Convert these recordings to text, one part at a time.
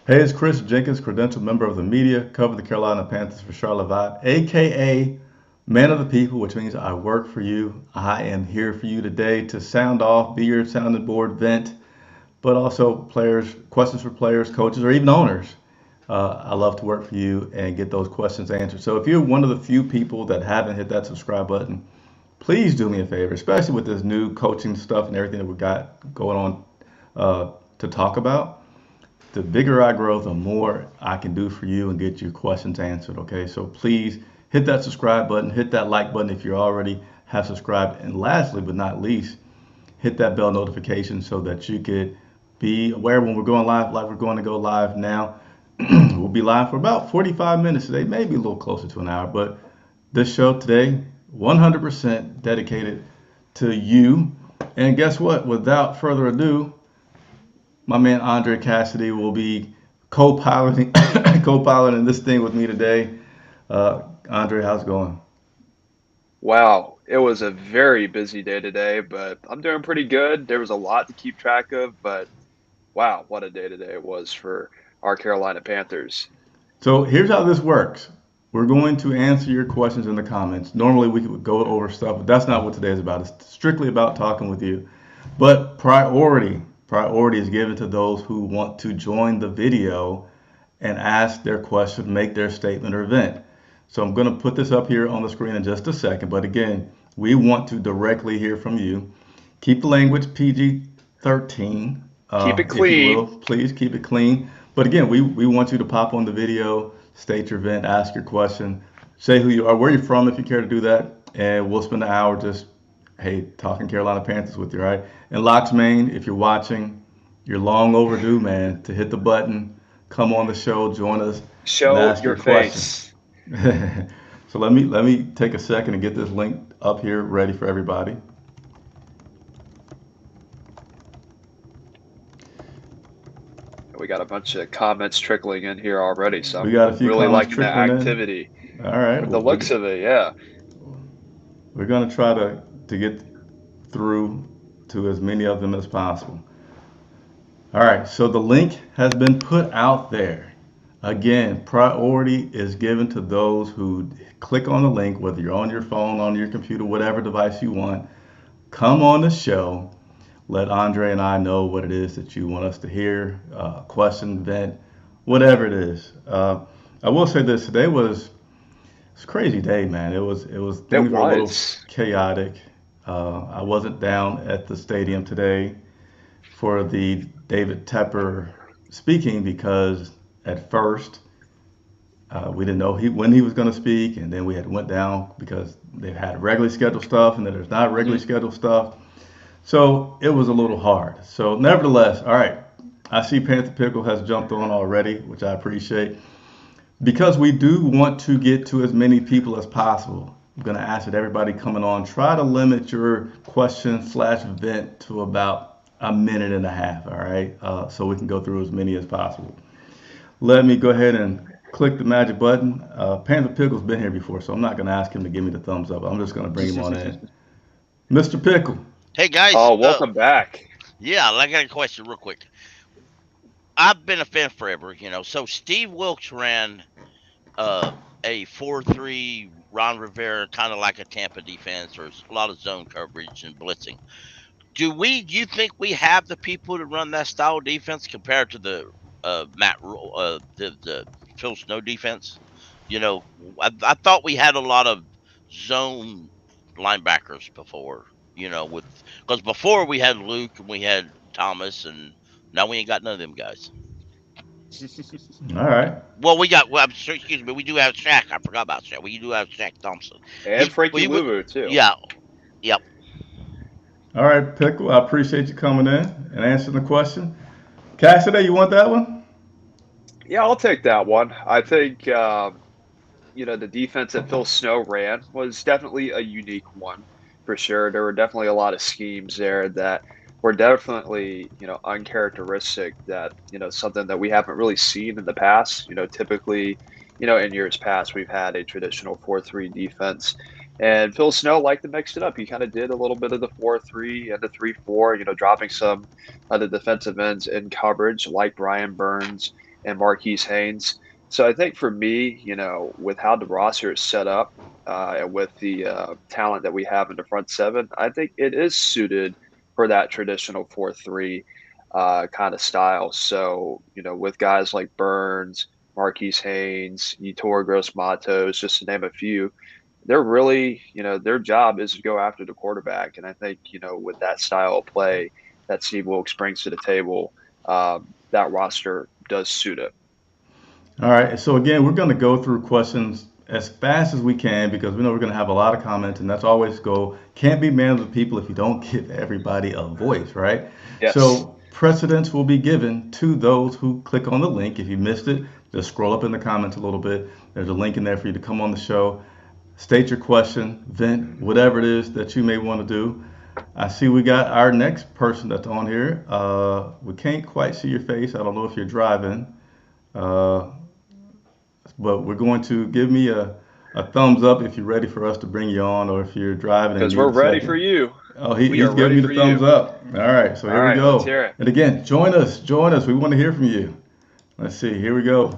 Hey, it's Chris Jenkins, credentialed member of the media, cover the Carolina Panthers for Charlotte Vibe, aka Man of the People, which means I work for you. I am here for you today to sound off, be your sounding board, vent, but also players, questions for players, coaches, or even owners. I love to work for you and get those questions answered. So if you're one of the few people that haven't hit that subscribe button, please do me a favor, especially with this new coaching stuff and everything that we got going on to talk about. The bigger I grow, the more I can do for you and get your questions answered. Okay, so please hit that subscribe button, hit that like button if you already have subscribed, and lastly but not least, hit that bell notification so that you could be aware when we're going live, like we're going to go live now. We'll be live for about 45 minutes today, maybe a little closer to an hour, but this show today, 100% dedicated to you. And guess what? Without further ado, my man Andre Cassidy will be co-piloting co-piloting this thing with me today. Andre, how's it going? Wow, it was a very busy day today, but I'm doing pretty good. There was a lot to keep track of, but wow, what a day today it was for our Carolina Panthers. So here's how this works. We're going to answer your questions in the comments. Normally we could go over stuff, but that's not what today is about. It's strictly about talking with you. But priority is given to those who want to join the video and ask their question, make their statement or event. So I'm going to put this up here on the screen in just a second. But again, we want to directly hear from you. Keep the language PG-13, Keep it if you will. clean. Please keep it clean. But again, we want you to pop on the video, state your event, ask your question, say who you are, where you're from if you care to do that. And we'll spend an hour just, hey, talking Carolina Panthers with you, right? And Locks Main, if you're watching, you're long overdue, man, to hit the button, come on the show, join us, and Show ask your your question. face. So let me take a second and get this link up here ready for everybody. We got a bunch of comments trickling in here already, so We I'm got a few really comments liking the trickling in. activity All right, with the looks of it. Yeah. we're gonna try to get through to as many of them as possible. All right, so the link has been put out there. Again, priority is given to those who click on the link, whether you're on your phone, on your computer, whatever device you want. Come on the show. Let Andre and I know what it is that you want us to hear, question, vent, whatever it is. I will say this: today was a crazy day, man. It was It things were a little was. chaotic. I wasn't down at the stadium today for the David Tepper speaking because at first we didn't know when he was going to speak, and then we had went down because they had regularly scheduled stuff, and then there's not regularly Hmm. scheduled stuff. So it was a little hard. So nevertheless, all right. I see Panther Pickle has jumped on already, which I appreciate. Because we do want to get to as many people as possible, I'm going to ask that everybody coming on try to limit your question slash vent to about a minute and a half, all right? So we can go through as many as possible. Let me go ahead and click the magic button. Panther Pickle's been here before, so I'm not going to ask him to give me the thumbs up. I'm just going to bring him on in. Mr. Pickle. Hey guys, Oh, welcome back. yeah, I got a question real quick. I've been a fan forever. So Steve Wilkes ran uh, a 4-3 Ron Rivera, kind of like a Tampa defense, or a lot of zone coverage and blitzing. Do you think we have the people to run that style of defense compared to the Matt Rhule, the Phil Snow defense? You know, I thought we had a lot of zone linebackers before. With because before we had Luke and we had Thomas, and now we ain't got none of them guys. All right. Well, we got. Well, excuse me. We do have Shaq. I forgot about Shaq. We do have Shaq Thompson. And Frankie He would. Lulu, too. Yeah. Yep. All right, Pickle. I appreciate you coming in and answering the question. Cassidy, you want that one? Yeah, I'll take that one. I think the defense that Phil Snow ran was definitely a unique one for sure. There were definitely a lot of schemes there that were definitely, uncharacteristic that, something that we haven't really seen in the past. Typically, in years past, we've had a traditional 4-3 defense. And Phil Snow liked to mix it up. He kind of did a little bit of the 4-3 and the 3-4, dropping some of the defensive ends in coverage like Brian Burns and Marquise Haynes. So I think for me, with how the roster is set up, and with the talent that we have in the front seven, I think it is suited for that traditional 4-3 kind of style. So, with guys like Burns, Marquise Haynes, Yetur Gross-Matos, just to name a few, they're really, their job is to go after the quarterback. And I think, with that style of play that Steve Wilks brings to the table, that roster does suit it. All right. So again, we're going to go through questions as fast as we can because we know we're going to have a lot of comments, and that's always the goal. Can't be man of the people if you don't give everybody a voice, right? Yes. So precedence will be given to those who click on the link. If you missed it, just scroll up in the comments a little bit. There's a link in there for you to come on the show, state your question, vent, whatever it is that you may want to do. I see we got our next person that's on here. We can't quite see your face. I don't know if you're driving. But we're going to give me a thumbs up if you're ready for us to bring you on, or if you're driving. Because we're ready for you. Oh, he's giving me the thumbs up. All right, so here we go. Let's hear it. And again, join us. We want to hear from you. Let's see. Here we go.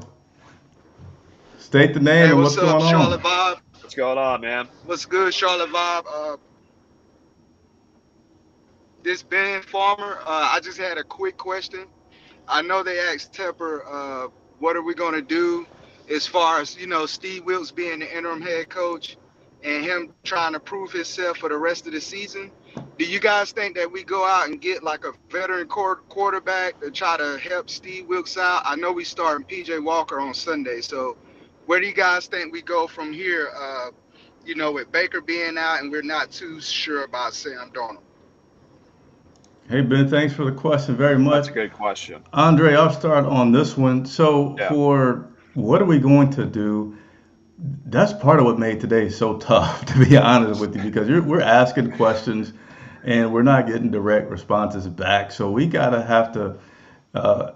State the name and what's going on. Charlotte Bob? What's going on, man? What's good, Charlotte Bob? This Ben Farmer, I just had a quick question. I know they asked Tepper, what are we going to do as far as, Steve Wilks being the interim head coach and him trying to prove himself for the rest of the season. Do you guys think that we go out and get like a veteran quarterback to try to help Steve Wilks out? I know we starting PJ Walker on Sunday. So where do you guys think we go from here, with Baker being out and we're not too sure about Sam Darnold? Hey, Ben, thanks for the question very much. That's a good question. Andre, I'll start on this one. So for what are we going to do? That's part of what made today so tough, to be honest with you, because we're asking questions and we're not getting direct responses back. So we have to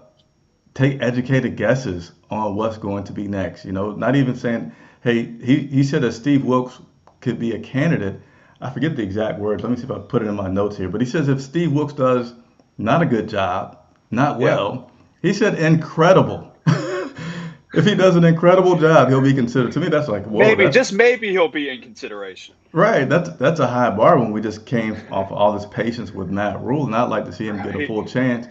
take educated guesses on what's going to be next. Not even saying, hey, he said that Steve Wilks could be a candidate. I forget the exact words. Let me see if I put it in my notes here. But he says if Steve Wilks does not a good job, not well, he said incredible. If he does an incredible job, he'll be considered. To me, that's like, whoa. Maybe he'll be in consideration. Right. That's a high bar when we just came off all this patience with Matt Rhule. And I'd like to see him get a full chance.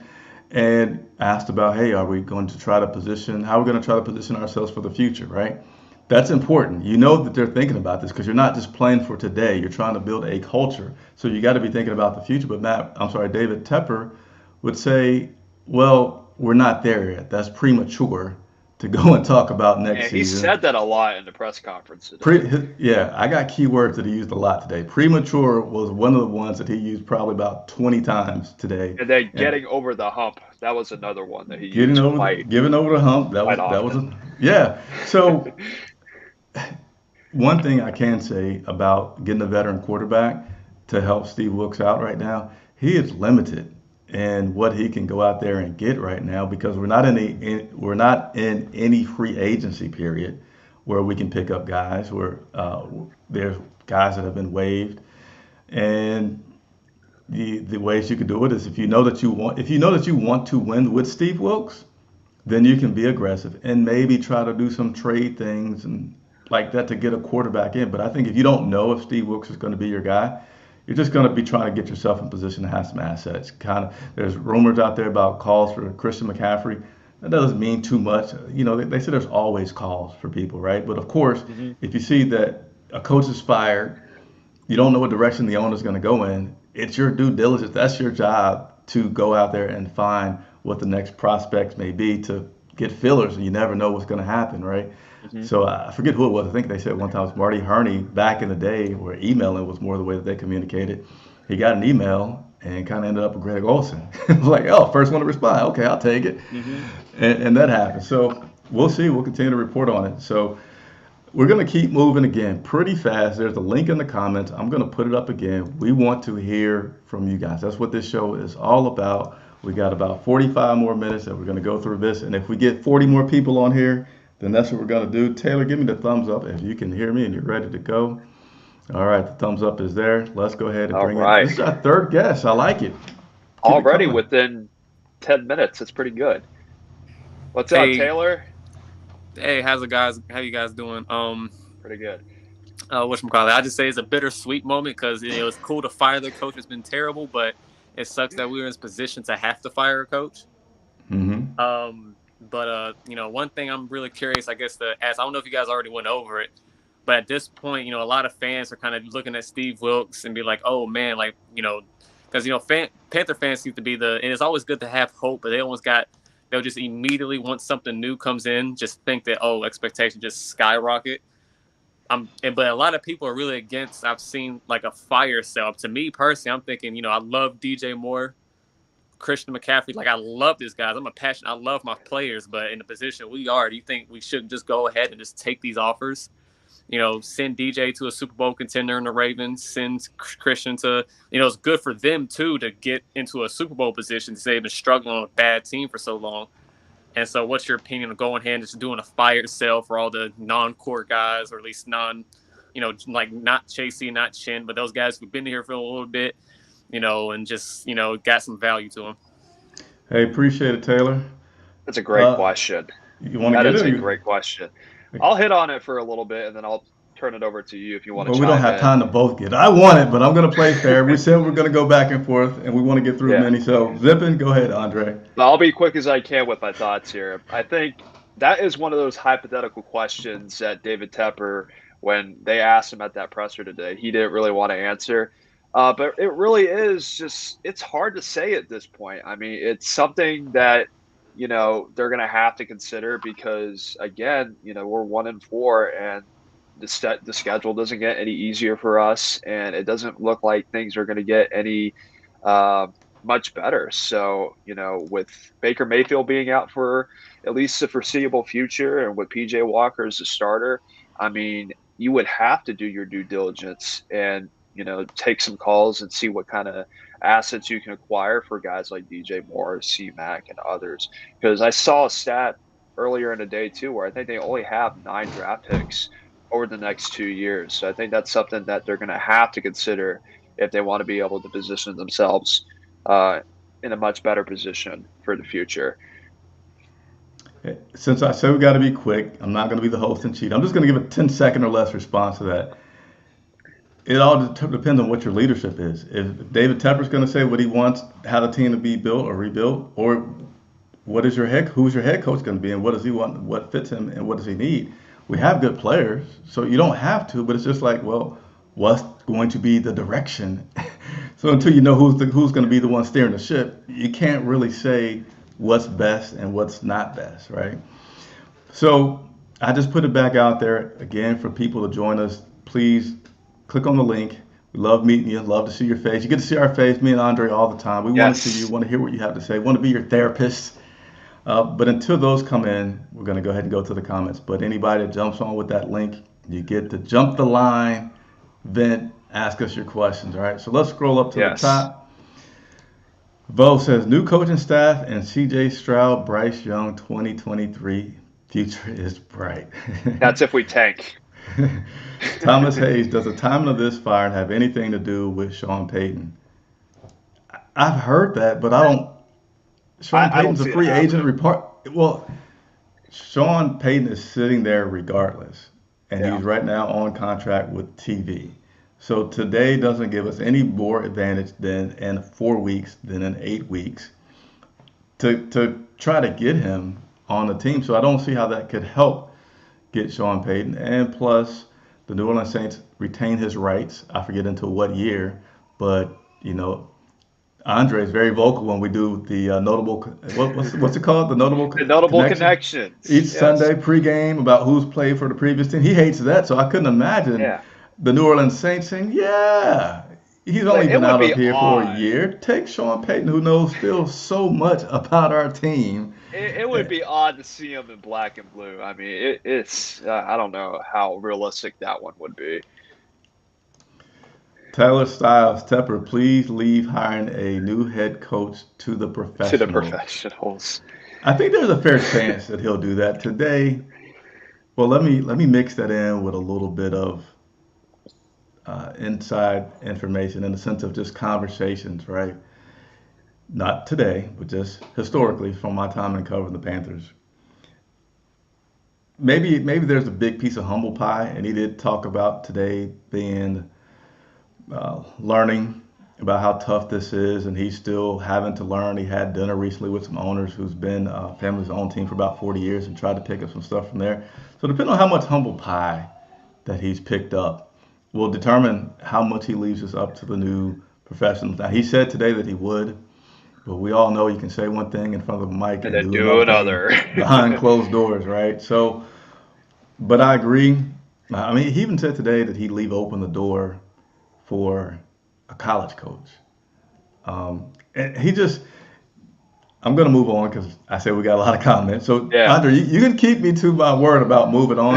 And asked about, hey, are we going to try to position ourselves for the future, right? That's important. You know that they're thinking about this because you're not just playing for today. You're trying to build a culture. So you got to be thinking about the future. But David Tepper would say, well, we're not there yet. That's premature to go and talk about next season. He said that a lot in the press conference today. I got key words that he used a lot today. Premature was one of the ones that he used probably about 20 times today. And then getting over the hump, that was another one that he used. Giving over the hump, that was So one thing I can say about getting a veteran quarterback to help Steve Wilks out right now, he is limited in what he can go out there and get right now because we're not in any free agency period where we can pick up guys where there's guys that have been waived, and the ways you can do it is if you know that you want to win with Steve Wilks, then you can be aggressive and maybe try to do some trade things and like that to get a quarterback in. But I think if you don't know if Steve Wilks is going to be your guy, you're just going to be trying to get yourself in position to have some assets. There's rumors out there about calls for Christian McCaffrey. That doesn't mean too much. They say there's always calls for people, right? But of course, if you see that a coach is fired, you don't know what direction the owner's going to go in. It's your due diligence. That's your job to go out there and find what the next prospects may be to get fillers. And you never know what's going to happen, right? So I forget who it was. I think they said one time it was Marty Herney back in the day where emailing was more the way that they communicated. He got an email and kind of ended up with Greg Olsen. It was like, first one to respond. Okay, I'll take it. And that happened. So we'll see. We'll continue to report on it. So we're going to keep moving again pretty fast. There's a link in the comments. I'm going to put it up again. We want to hear from you guys. That's what this show is all about. We got about 45 more minutes that we're going to go through this. And if we get 40 more people on here, then that's what we're going to do. Taylor, give me the thumbs up if you can hear me and you're ready to go. All right, the thumbs up is there. Let's go ahead and bring it. This is our third guest. I like it. Already within 10 minutes. It's pretty good. What's up, Hey, Taylor? hey, how's it guys? How you guys doing? Pretty good. Whatchamacallit? I just say it's a bittersweet moment because it was cool to fire the coach. It's been terrible, but it sucks that we were in this position to have to fire a coach. Mm-hmm. One thing I'm really curious, I guess, to ask. I don't know if you guys already went over it, but at this point, a lot of fans are kind of looking at Steve Wilkes and be like, "Oh man, like because Panther fans seem to be and it's always good to have hope, but they'll just immediately once something new comes in, just think that expectations just skyrocket. But a lot of people are really against. I've seen like a fire sale. To me personally, I'm thinking, I love DJ Moore, Christian McCaffrey. Like I love these guys. I love my players, but in the position we are, do you think we shouldn't just go ahead and just take these offers? Send DJ to a Super Bowl contender in the Ravens, send Christian to, it's good for them too to get into a Super Bowl position since they've been struggling on a bad team for so long. And so what's your opinion of going ahead and just doing a fire sale for all the non-core guys, or at least like not Chasey, not Chin, but those guys who've been here for a little bit, and just, got some value to them? Hey, appreciate it, Taylor. That's a great question. You want to That get is it? a great question. I'll hit on it for a little bit, and then I'll turn it over to you if you want to But chime we don't have in. time to both get it. I want it, but I'm going to play fair. We said we're going to go back and forth, and we want to get through many. So, zipping, go ahead, Andre. I'll be quick as I can with my thoughts here. I think that is one of those hypothetical questions that David Tepper, when they asked him at that presser today, he didn't really want to answer. But it really is just, it's hard to say at this point. I mean, it's something that, they're going to have to consider because, again, we're 1-4 and the schedule doesn't get any easier for us. And it doesn't look like things are going to get any much better. So, with Baker Mayfield being out for at least the foreseeable future and with PJ Walker as a starter, I mean, you would have to do your due diligence and, take some calls and see what kind of assets you can acquire for guys like DJ Moore, C-Mac, and others. Because I saw a stat earlier in the day, too, where I think they only have 9 draft picks over the next 2 years. So I think that's something that they're going to have to consider if they want to be able to position themselves in a much better position for the future. Since I said we got to be quick, I'm not going to be the host and cheat. I'm just going to give a 10-second or less response to that. It all depends on what your leadership is. If David Tepper's going to say what he wants, how the team to be built or rebuilt, or who's your head coach going to be, and what does he want, what fits him, and what does he need? We have good players, so you don't have to, but it's just like, well, what's going to be the direction? So until you know who's going to be the one steering the ship, you can't really say what's best and what's not best, right? So I just put it back out there again for people to join us. Please click on the link. We love meeting you. Love to see your face. You get to see our face, me and Andre, all the time. We want to see you, want to hear what you have to say, want to be your therapist. But until those come in, we're going to go ahead and go to the comments. But anybody that jumps on with that link, you get to jump the line, vent, ask us your questions. All right. So let's scroll up to the top. Vo says, new coaching staff and CJ Stroud, Bryce Young, 2023. Future is bright. That's if we tank. Thomas Hayes, does the timing of this firing have anything to do with Sean Payton? I've heard that, but I don't. Sean Payton's a free agent report. Well, Sean Payton is sitting there regardless, and he's right now on contract with TV. So today doesn't give us any more advantage than in 4 weeks than in 8 weeks to try to get him on the team. So I don't see how that could help get Sean Payton. And plus, the New Orleans Saints retain his rights. I forget until what year, but Andre is very vocal when we do the notable. What's it called? The notable connections. Each Sunday pregame about who's played for the previous team. He hates that, so I couldn't imagine the New Orleans Saints saying, "Yeah, he's only been out of here for a year. Take Sean Payton, who knows still so much about our team." It would be odd to see him in black and blue. I mean, it's I don't know how realistic that one would be. Tyler Styles, Tepper, please leave hiring a new head coach to the professionals. To the professionals. I think there's a fair chance that he'll do that today. Well, let me mix that in with a little bit of inside information in the sense of just conversations, right? Not today, but just historically from my time in covering the Panthers. maybe there's a big piece of humble pie, and he did talk about today being learning about how tough this is, and he's still having to learn. He had dinner recently with some owners who's been family's own team for about 40 years and tried to pick up some stuff from there. So depending on how much humble pie that he's picked up will determine how much he leaves this up to the new professionals. Now, he said today that he would, but we all know you can say one thing in front of a mic And and then do do another thing another. behind closed doors, right? So, but I agree. I mean, he even said today that he'd leave open the door for a college coach. And he just, I'm going to move on because I said we got a lot of comments. So, Yeah. Andre, you can keep me to my word about moving on.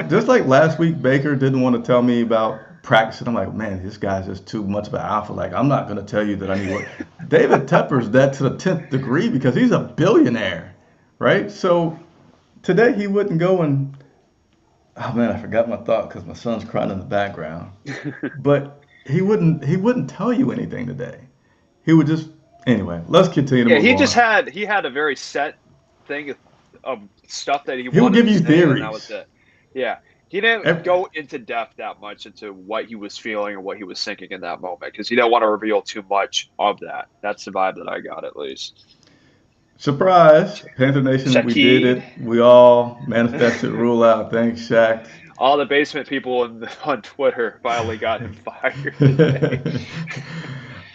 Just like last week, Baker didn't want to tell me about practicing. I'm like, man, this guy's just too much of an alpha. Like, I'm not going to tell you that I need work. David Tepper's that to the 10th degree because he's a billionaire, right? So today he wouldn't go and, oh man, I forgot my thought because my son's crying in the background. But he wouldn't tell you anything today. He would just, anyway, let's continue to Yeah, move he on. just had a very set thing of stuff that he He would wanted give to you say, theories. and that was it. Yeah. He didn't Every- go into depth that much into what he was feeling or what he was thinking in that moment because he didn't want to reveal too much of that. That's the vibe that I got, at least. Surprise, Panther Nation, we did Shaquille. it. We all manifested Rule out. Thanks, Shaq. All the basement people on Twitter finally got him fired today.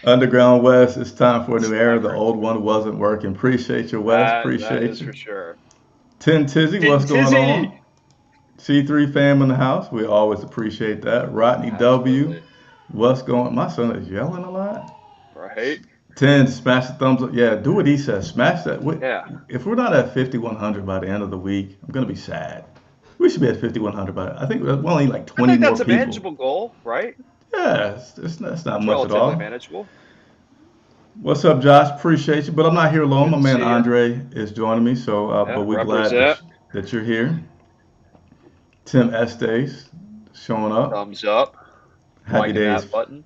Underground West, it's time for a new era. The Never. old one wasn't working. Appreciate you, West. That Appreciate is you. for sure. Tin Tizzy, what's going Tizzy. on? C3 fam in the house. We always appreciate that. Rodney W, Absolutely. what's going? My son is yelling a lot. Right? 10, smash the thumbs up. Yeah, do what he says. Smash that. Yeah. If we're not at 5,100 by the end of the week, I'm gonna be sad. We should be at 5,100 by. I think we're only like I 20 think more that's a people. manageable goal, right? Yeah, it's not It's much at relatively all. manageable. What's up, Josh? Appreciate you, but I'm not here alone. Good My to man see ya. Andre is joining me, so Yeah, but we're glad represent. that you're here. Tim Estes showing up. Thumbs up. Happy Liking days. that button.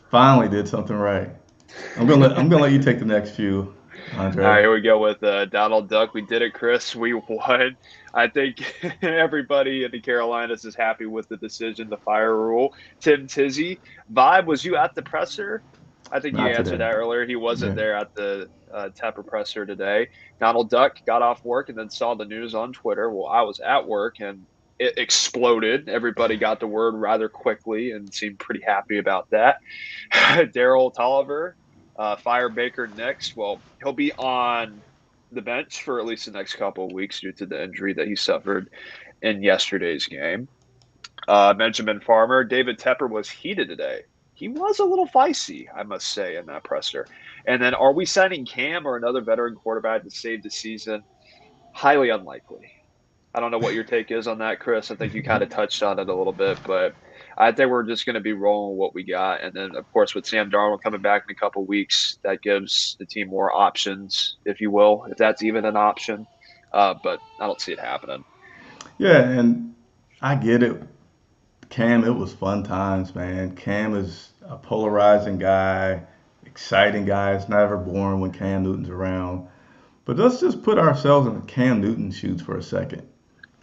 Finally did something right. I'm gonna let you take the next few, Andre. All right, here we go with Donald Duck. We did it, Chris. We won. I think everybody in the Carolinas is happy with the decision to fire Rhule. Tim Tizzy, Vibe, was you at the presser? I think you Not answered today. that earlier. He wasn't Yeah. there at the Tepper presser today. Donald Duck got off work and then saw the news on Twitter. Well, I was at work and it exploded. Everybody got the word rather quickly and seemed pretty happy about that. Daryl Tolliver, fire Baker next. Well, he'll be on the bench for at least the next couple of weeks due to the injury that he suffered in yesterday's game. Benjamin Farmer, David Tepper was heated today. He was a little feisty, I must say, in that presser. And then are we signing Cam or another veteran quarterback to save the season? Highly unlikely. I don't know what your take is on that, Chris. I think you kind of touched on it a little bit, but I think we're just going to be rolling with what we got. And then, of course, with Sam Darnold coming back in a couple of weeks, that gives the team more options, if you will, if that's even an option. But I don't see it happening. Yeah, and I get it. Cam, it was fun times, man. Cam is a polarizing guy, exciting guy. It's never boring when Cam Newton's around. But let's just put ourselves in Cam Newton's shoes for a second.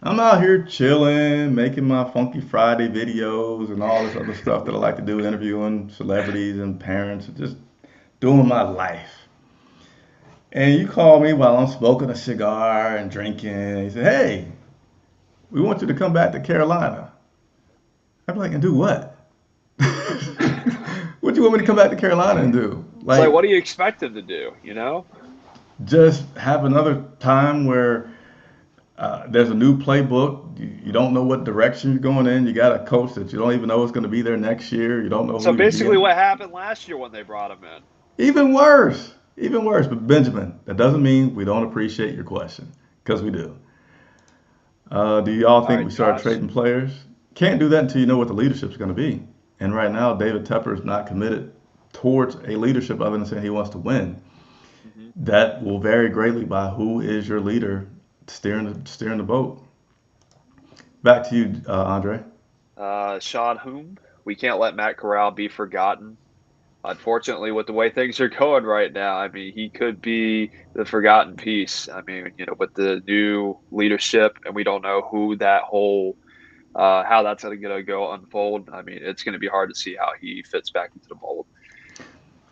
I'm out here chilling, making my Funky Friday videos and all this other stuff that I like to do, interviewing celebrities and parents, and just doing my life. And you call me while I'm smoking a cigar and drinking. And you say, hey, we want you to come back to Carolina. I'm like, and do what? What do you want me to come back to Carolina and do? It's like, what do you expect him to do, you know? Just have another time where there's a new playbook. You don't know what direction you're going in. You got a coach that you don't even know is going to be there next year. You don't know who So you're basically getting. what happened last year when they brought him in. Even worse. Even worse. But Benjamin, that doesn't mean we don't appreciate your question, because we do. Do y'all think right, we start Josh. trading players? Can't do that until you know what the leadership's going to be. And right now, David Tepper is not committed towards a leadership other than saying he wants to win. Mm-hmm. That will vary greatly by who is your leader steering the boat. Back to you, Andre. Sean Hume, we can't let Matt Corral be forgotten. unfortunately, with the way things are going right now, I mean, he could be the forgotten piece. I mean, with the new leadership, and we don't know who that whole how that's going to go unfold. I mean, it's going to be hard to see how he fits back into the mold.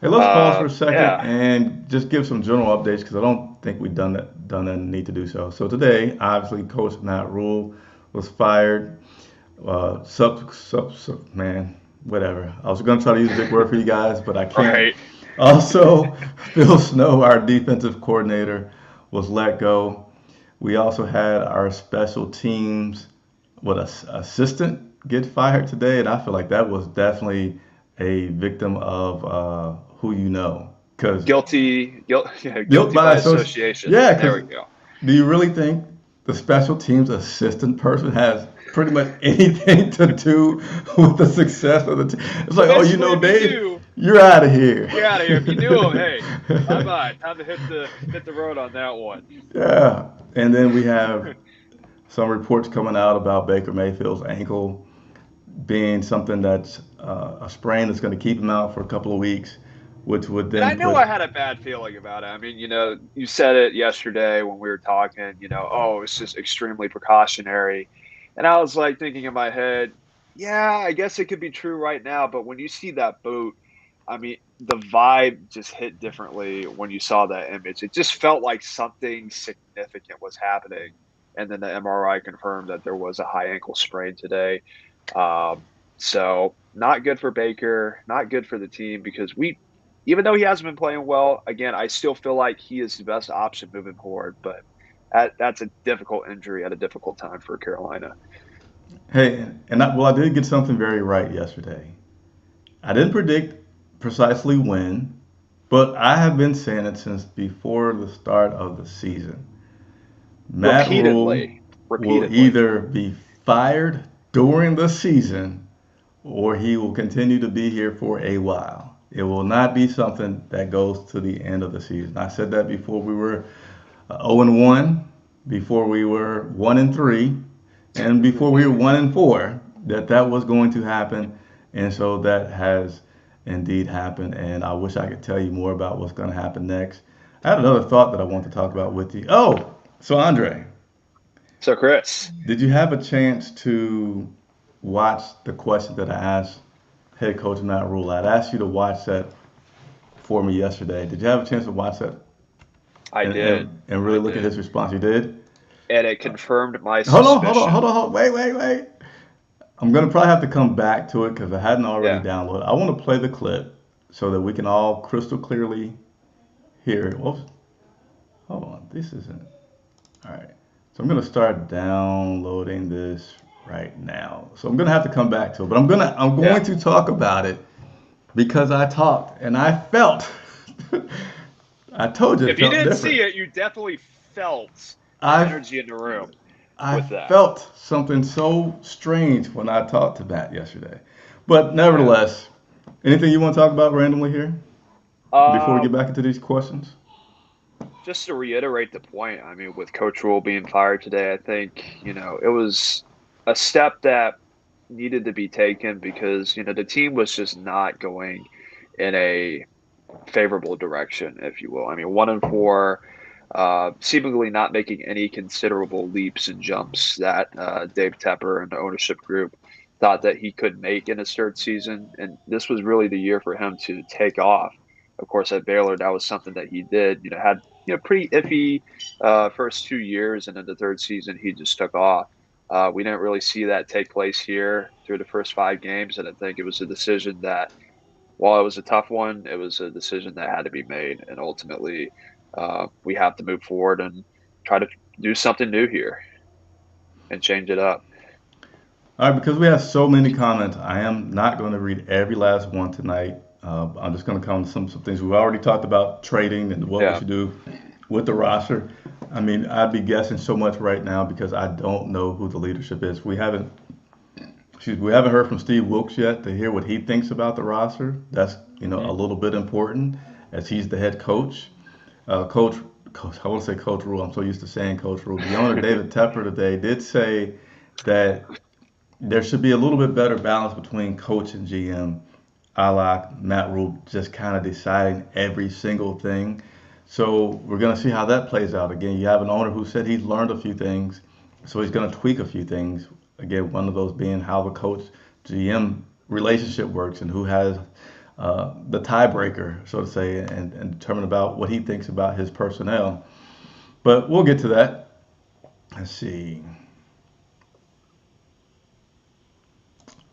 Hey, let's pause for a second Yeah. and just give some general updates because I don't think we've done that and need to do so. So today, obviously, Coach Matt Rhule was fired. Man, whatever. I was going to try to use a big word for you guys, but I can't. Right. Also, Phil Snow, our defensive coordinator, was let go. We also had our special teams, assistant get fired today, and I feel like that was definitely a victim of who you know, because Guilty guilt by by association. association. Yeah, There because we go. do you really think the special teams assistant person has pretty much anything to do with the success of the team? It's like, oh, you Basically, know, if you Dave, do, you're out of here. you're out of here. If you knew him, hey, bye-bye. Time to hit the road on that one. Yeah, and then we have some reports coming out about Baker Mayfield's ankle being something that's a sprain that's going to keep him out for a couple of weeks, which would And I then know put. I had a bad feeling about it. I mean, you said it yesterday when we were talking, oh, it's just extremely precautionary. And I was like thinking in my head, yeah, I guess it could be true right now. But when you see that boot, I mean, the vibe just hit differently when you saw that image. It just felt like something significant was happening. And then the MRI confirmed that there was a high ankle sprain today. Um, so not good for Baker, not good for the team because even though he hasn't been playing well, again, I still feel like he is the best option moving forward. But that's a difficult injury at a difficult time for Carolina. Hey, I did get something very right yesterday. I didn't predict precisely when, but I have been saying it since before the start of the season. Matt Rhule Repeatedly, will repeatedly. either be fired during the season or he will continue to be here for a while. It will not be something that goes to the end of the season. I said that before we were 0 and 1, before we were 1 and 3, and before we were 1 and 4, that was going to happen, and so that has indeed happened. And I wish I could tell you more about what's going to happen next. I had another thought that I want to talk about with you. Oh, so Andre, So, Chris, did you have a chance to watch the question that I asked head coach Matt Rhule? I'd asked you to watch that for me yesterday. Did you have a chance to watch that I and, did. and really I look at did. his response? You did? And it confirmed my Hold suspicion. on. Wait. I'm gonna probably have to come back to it because I hadn't already Yeah. downloaded. I want to play the clip so that we can all crystal clearly hear it. Whoops. Hold on. This isn't. All right. So I'm gonna start downloading this right now. So I'm gonna have to come back to it, but I'm going Yeah. to talk about it because I talked and I felt. I told you it If you felt didn't different. see it, you definitely felt the I energy in the room I with that. felt something so strange when I talked to Matt yesterday. But Yeah. nevertheless, anything you want to talk about randomly here before we Uh, get back into these questions? just to reiterate the point, I mean, with Coach Rule being fired today, I think, it was a step that needed to be taken because, the team was just not going in a favorable direction, if you will. I mean, 1 and 4, seemingly not making any considerable leaps and jumps that Dave Tepper and the ownership group thought that he could make in his third season. And this was really the year for him to take off. Of course, at Baylor, that was something that he did. Had pretty iffy first 2 years, and then the third season he just took off. We didn't really see that take place here through the first 5 games, and I think it was a decision that, while it was a tough one, it was a decision that had to be made, and ultimately, we have to move forward and try to do something new here and change it up. All right, because we have so many comments, I am not going to read every last one tonight. I'm just going to comment on some things we've already talked about trading and what we Yeah, should do with the roster. I mean, I'd be guessing so much right now because I don't know who the leadership is. We haven't heard from Steve Wilkes yet to hear what he thinks about the roster. That's hmm a little bit important as he's the head coach. Coach, I want to say Coach Rule. I'm so used to saying Coach Rule. The owner David Tepper today did say that there should be a little bit better balance between coach and GM. a la Matt Rhule, just kind of deciding every single thing. So we're going to see how that plays out. Again, you have an owner who said he's learned a few things, so he's going to tweak a few things. Again, one of those being how the coach GM relationship works and who has the tiebreaker, so to say, and determine about what he thinks about his personnel. But we'll get to that. Let's see.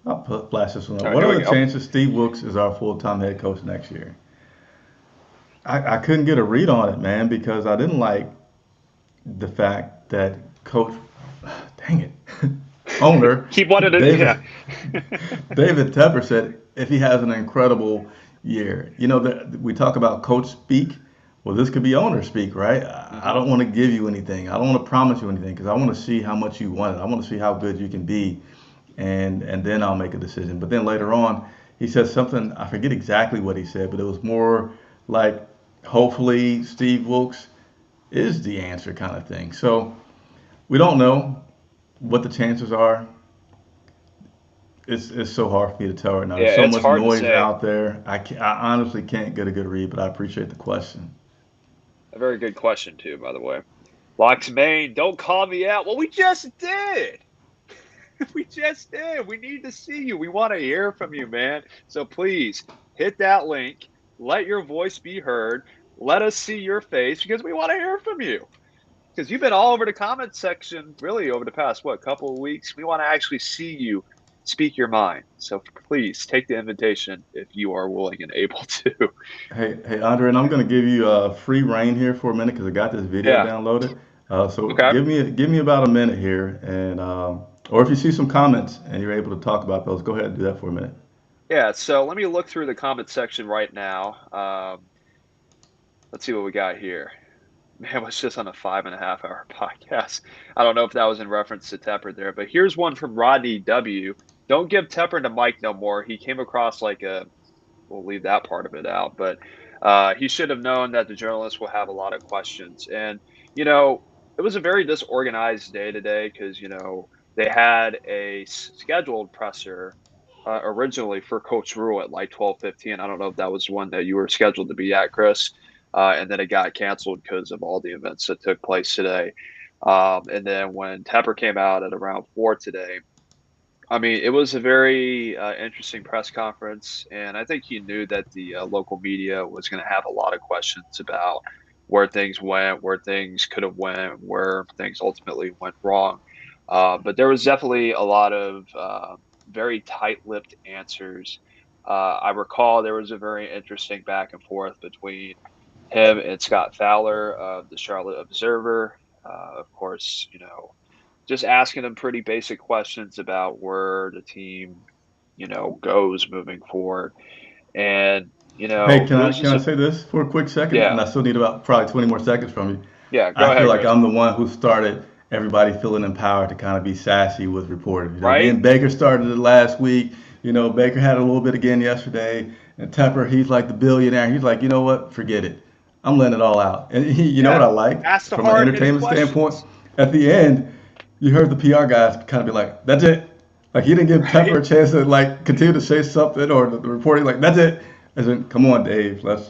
I'll flash this one up. What are the chances Steve Wilks is our full-time head coach next year? I couldn't get a read on it, man, because I didn't like the fact that coach, dang it, owner, Keep wanting to, David, David Tepper said if he has an incredible year. You know, we talk about coach speak. Well, this could be owner speak, right? I don't want to give you anything. I don't want to promise you anything because I want to see how much you want it. I want to see how good you can be, and then I'll make a decision. But then later on, he said something, I forget exactly what he said, but it was more like, hopefully Steve Wilks is the answer kind of thing. So we don't know what the chances are. It's so hard for me to tell right now. There's so much noise out there. I honestly can't get a good read, but I appreciate the question. A very good question, too, by the way. Locks Maine, don't call me out. Well, we just did. We just did. We need to see you. We want to hear from you, man. So please hit that link. Let your voice be heard. Let us see your face because we want to hear from you. Because you've been all over the comment section really over the past, couple of weeks. We want to actually see you speak your mind. So please take the invitation if you are willing and able to. Hey, Andre, and I'm going to give you free reign here for a minute because I got this video downloaded. So give me about a minute here, and or if you see some comments and you're able to talk about those, go ahead and do that for a minute. Yeah, so let me look through the comment section right now. Let's see what we got here. Man, it was just on a 5.5-hour podcast. I don't know if that was in reference to Tepper there, but here's one from Rodney W. Don't give Tepper the mic no more. He came across like we'll leave that part of it out, but he should have known that the journalists will have a lot of questions. And, it was a very disorganized day today because, they had a scheduled presser originally for Coach Rhule at like 12:15. I don't know if that was one that you were scheduled to be at, Chris. And then it got canceled because of all the events that took place today. And then when Tepper came out at around 4 today, I mean, it was a very interesting press conference. And I think he knew that the local media was going to have a lot of questions about where things went, where things could have went, where things ultimately went wrong. But there was definitely a lot of very tight-lipped answers. I recall there was a very interesting back and forth between him and Scott Fowler of the Charlotte Observer. Of course, just asking him pretty basic questions about where the team, goes moving forward. And, Hey, can I say this for a quick second? Yeah. And I still need about probably 20 more seconds from you. Yeah, go ahead. I feel like I'm the one who started everybody feeling empowered to kind of be sassy with reporters. Right. And Baker started it last week. Baker had a little bit again yesterday. And Tepper, he's like the billionaire. He's like, you know what? Forget it. I'm letting it all out. And you know what I like from an entertainment standpoint? At the end, you heard the PR guys kind of be like, that's it. Like, he didn't give Tepper a chance to, like, continue to say something, or the reporting, like, that's it. As in, come on, Dave, let's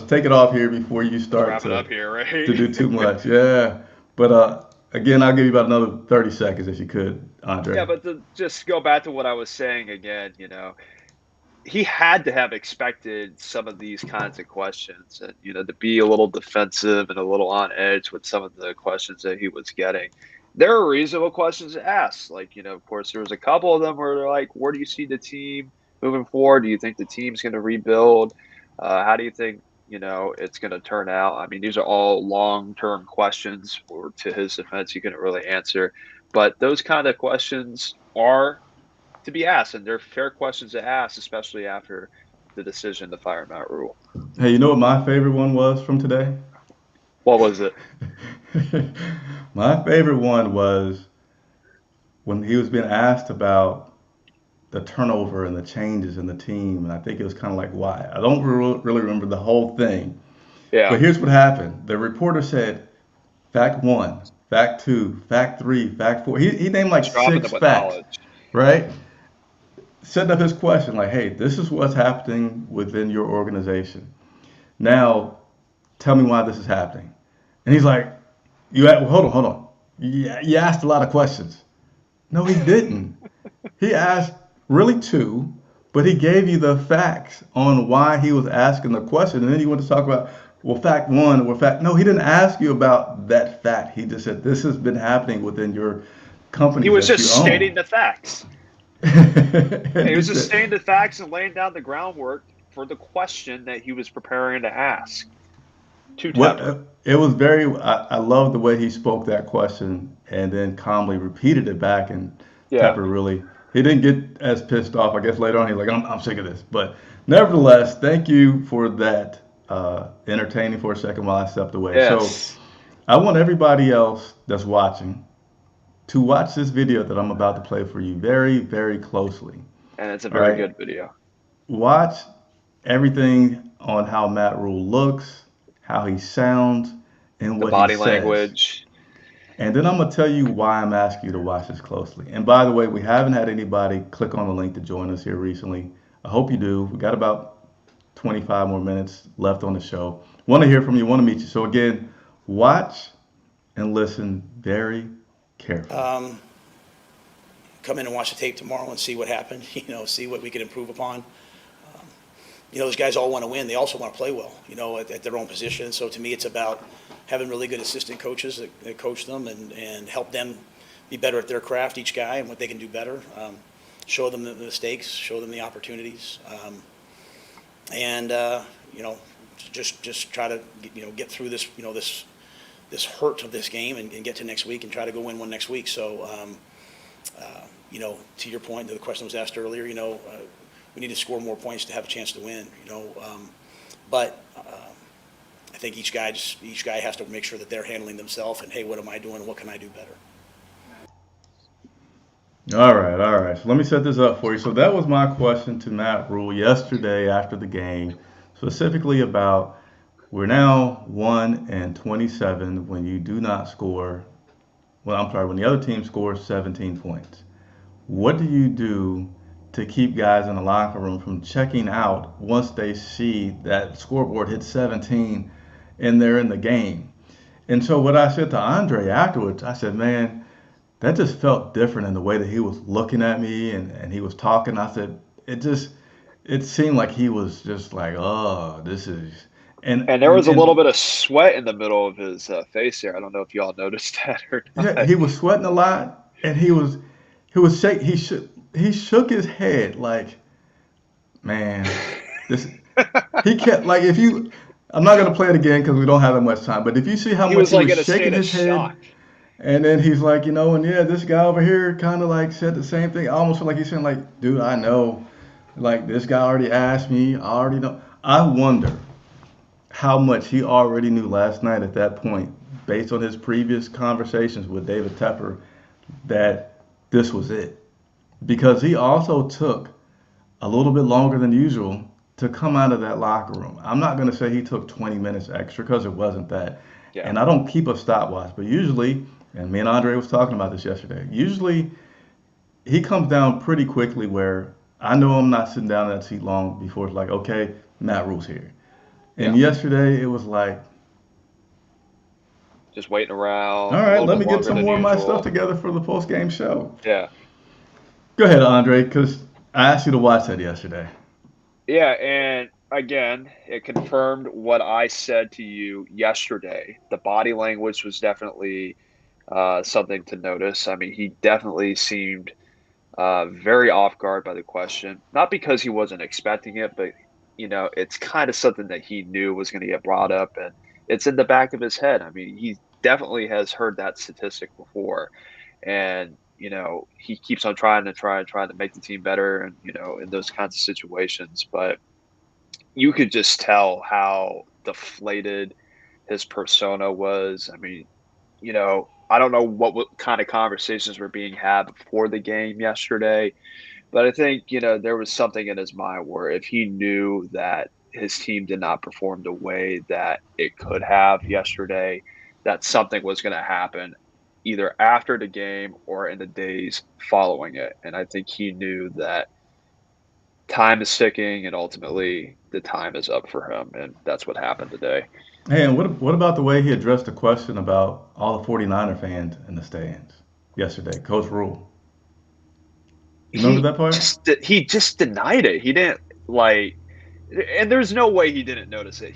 take it off here before you start to do too much. Yeah. But, again, I'll give you about another 30 seconds if you could, Andre. Yeah, but to just go back to what I was saying again, he had to have expected some of these kinds of questions and, to be a little defensive and a little on edge with some of the questions that he was getting. There are reasonable questions to ask. Like, of course, there was a couple of them where they're like, where do you see the team moving forward? Do you think the team's going to rebuild? How do you think, it's going to turn out? I mean, these are all long-term questions, or to his defense, he couldn't really answer. But those kind of questions are to be asked, and they're fair questions to ask, especially after the decision to fire Matt Rhule. Hey, you know what my favorite one was from today? What was it? My favorite one was when he was being asked about the turnover and the changes in the team, and I think it was kind of like, why? I don't really remember the whole thing. Yeah. But here's what happened. The reporter said, fact 1, fact 2, fact 3, fact 4. He named like 6 facts, right? setting up his question like, hey, this is what's happening within your organization. Now, tell me why this is happening. And he's like, hold on. You asked a lot of questions. No, he didn't. He asked really two, but he gave you the facts on why he was asking the question. And then he went to talk about, well, fact one, or fact. No, he didn't ask you about that fact. He just said, this has been happening within your company He was that you just own. stating the facts. He was just stating the facts and laying down the groundwork for the question that he was preparing to ask to Tepper. It was very. I love the way he spoke that question and then calmly repeated it back. And Yeah. Tepper really, he didn't get as pissed off. I guess later on he's like, I'm sick of this. But nevertheless, thank you for that. Entertaining for a second while I stepped away. Yes. So I want everybody else that's watching to watch this video that I'm about to play for you very, very closely. And it's a All very right? good video. Watch everything on how Matt Rhule looks, how he sounds, and The what body he says. language. And then I'm going to tell you why I'm asking you to watch this closely. And by the way, we haven't had anybody click on the link to join us here recently. I hope you do. We got about 25 more minutes left on the show. Want to hear from you, want to meet you. So again, watch and listen very carefully. Come in and watch the tape tomorrow and see what happened, see what we can improve upon. Those guys all want to win. They also want to play well, at their own position. So to me, it's about having really good assistant coaches that coach them and help them be better at their craft, each guy, and what they can do better. Show them the mistakes, show them the opportunities. And just try to get through this this hurt of this game and get to next week and try to go win one next week. So to your point, the question was asked earlier. We need to score more points to have a chance to win. But I think each guy has to make sure that they're handling themselves and, hey, what am I doing? What can I do better? All right. So let me set this up for you. So that was my question to Matt Rhule yesterday after the game, specifically about we're now 1-27 when you do not score. Well, I'm sorry, when the other team scores 17 points. What do you do to keep guys in the locker room from checking out once they see that scoreboard hit 17 and they're in the game? And so what I said to Andre afterwards, I said, man, that just felt different in the way that he was looking at me and he was talking. I said, it seemed like he was just like, oh, this is. And there was a little bit of sweat in the middle of his face there. I don't know if y'all noticed that or not. Yeah, he was sweating a lot, and he shook his head like, man, this. He kept like I'm not gonna play it again because we don't have that much time. But if you see how much he was shaking his head. And then he's like, and this guy over here kind of like said the same thing. I almost feel like he's saying like, dude, I know, like this guy already asked me. I already know. I wonder how much he already knew last night at that point, based on his previous conversations with David Tepper, that this was it. Because he also took a little bit longer than usual to come out of that locker room. I'm not going to say he took 20 minutes extra because it wasn't that. Yeah. And I don't keep a stopwatch, but usually, and me and Andre was talking about this yesterday, usually he comes down pretty quickly where I know I'm not sitting down in that seat long before it's like, okay, Matt Rhule's here. And yesterday it was like, just waiting around. All right, let me get some more of my stuff together for the post-game show. Yeah. Go ahead, Andre, because I asked you to watch that yesterday. Yeah, and again, it confirmed what I said to you yesterday. The body language was definitely something to notice. I mean, he definitely seemed very off guard by the question. Not because he wasn't expecting it, but, it's kind of something that he knew was going to get brought up, and it's in the back of his head. I mean, he definitely has heard that statistic before. And, he keeps on trying to make the team better and, in those kinds of situations. But you could just tell how deflated his persona was. I mean, I don't know what kind of conversations were being had before the game yesterday, but I think, there was something in his mind where if he knew that his team did not perform the way that it could have yesterday, that something was going to happen either after the game or in the days following it. And I think he knew that, time is ticking, and ultimately the time is up for him, and that's what happened today. Hey, and what about the way he addressed the question about all the 49er fans in the stands yesterday, Coach Rhule? You remember that part? He just denied it. He didn't like, and there's no way he didn't notice it.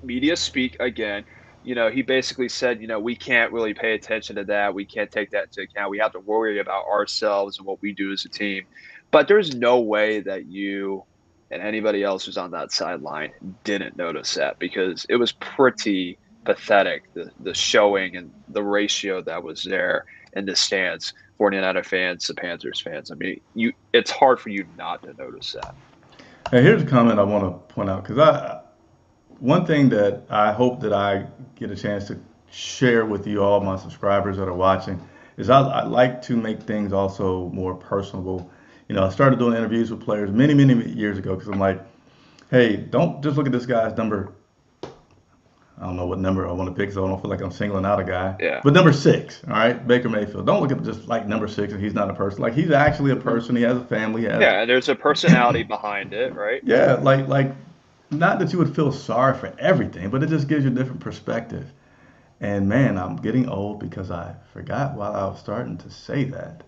Media speak again. He basically said, we can't really pay attention to that. We can't take that into account. We have to worry about ourselves and what we do as a team. But there's no way that you and anybody else who's on that sideline didn't notice that, because it was pretty pathetic, the showing and the ratio that was there in the stands. 49er fans, the Panthers fans. I mean, it's hard for you not to notice that. Hey, here's a comment I want to point out, because one thing that I hope that I get a chance to share with you all, my subscribers that are watching, is I like to make things also more personable. I started doing interviews with players many, many years ago, because I'm like, hey, don't just look at this guy's number. I don't know what number I want to pick, so I don't feel like I'm singling out a guy. Yeah. But number 6, all right, Baker Mayfield. Don't look at just like number 6 and he's not a person. Like, he's actually a person. He has a family. Yeah, and there's a personality behind it, right? Yeah, like not that you would feel sorry for everything, but it just gives you a different perspective. And man, I'm getting old because I forgot while I was starting to say that.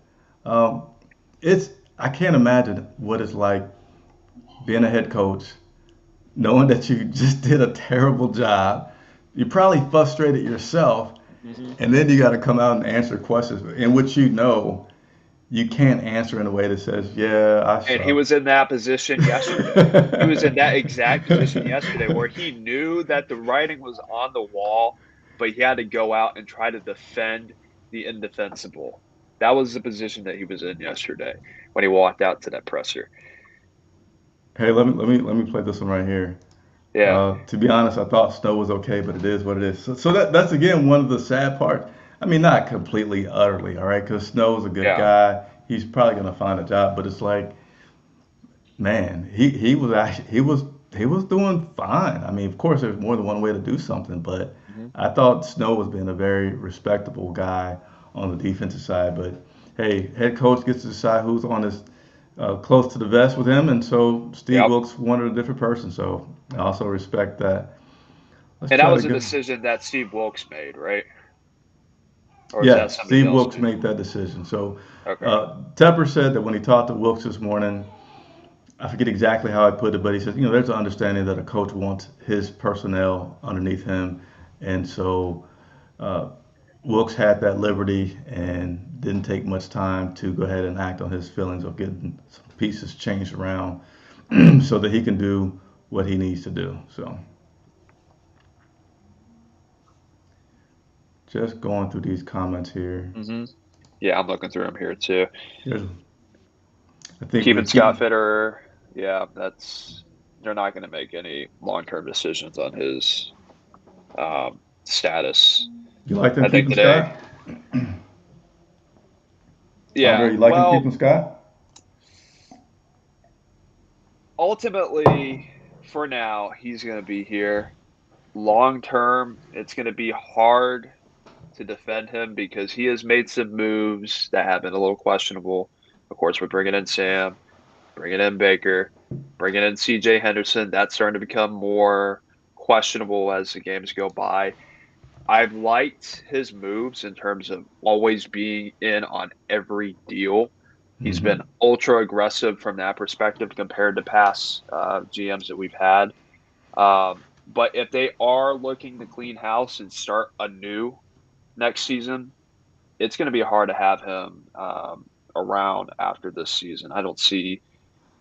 I can't imagine what it's like being a head coach, knowing that you just did a terrible job. You're probably frustrated yourself, and then you got to come out and answer questions in which you can't answer in a way that says, yeah, I suck. And he was in that position yesterday. He was in that exact position yesterday where he knew that the writing was on the wall, but he had to go out and try to defend the indefensible. That was the position that he was in yesterday when he walked out to that presser. Hey, let me play this one right here. Yeah. To be honest, I thought Snow was okay, but it is what it is. So that's again one of the sad parts. I mean, not completely, utterly, all right, because Snow's a good guy. He's probably gonna find a job, but it's like, man, he was doing fine. I mean, of course, there's more than one way to do something, but I thought Snow was being a very respectable guy on the defensive side. But hey, head coach gets to decide who's on his close to the vest with him, and so Steve Wilkes wanted a different person. So I also respect that. And that was a decision that Steve Wilkes made, right? Or yeah, Steve Wilkes made that decision. So Tepper said that when he talked to Wilkes this morning, I forget exactly how I put it, but he said, there's an understanding that a coach wants his personnel underneath him. And so Wilkes had that liberty and didn't take much time to go ahead and act on his feelings of getting some pieces changed around so that he can do what he needs to do. So just going through these comments here. Yeah, I'm looking through them here too. I think Keeping Scott Fitter, they're not going to make any long-term decisions on his status. You like them keeping Scott? Yeah. Andre, you like him keeping Scott? Ultimately, for now, he's going to be here. Long term, it's going to be hard to defend him because he has made some moves that have been a little questionable. Of course, we're bringing in Sam, bringing in Baker, bringing in C.J. Henderson. That's starting to become more questionable as the games go by. I've liked his moves in terms of always being in on every deal. He's been ultra aggressive from that perspective compared to past GMs that we've had. But if they are looking to clean house and start anew next season, it's going to be hard to have him around after this season. I don't see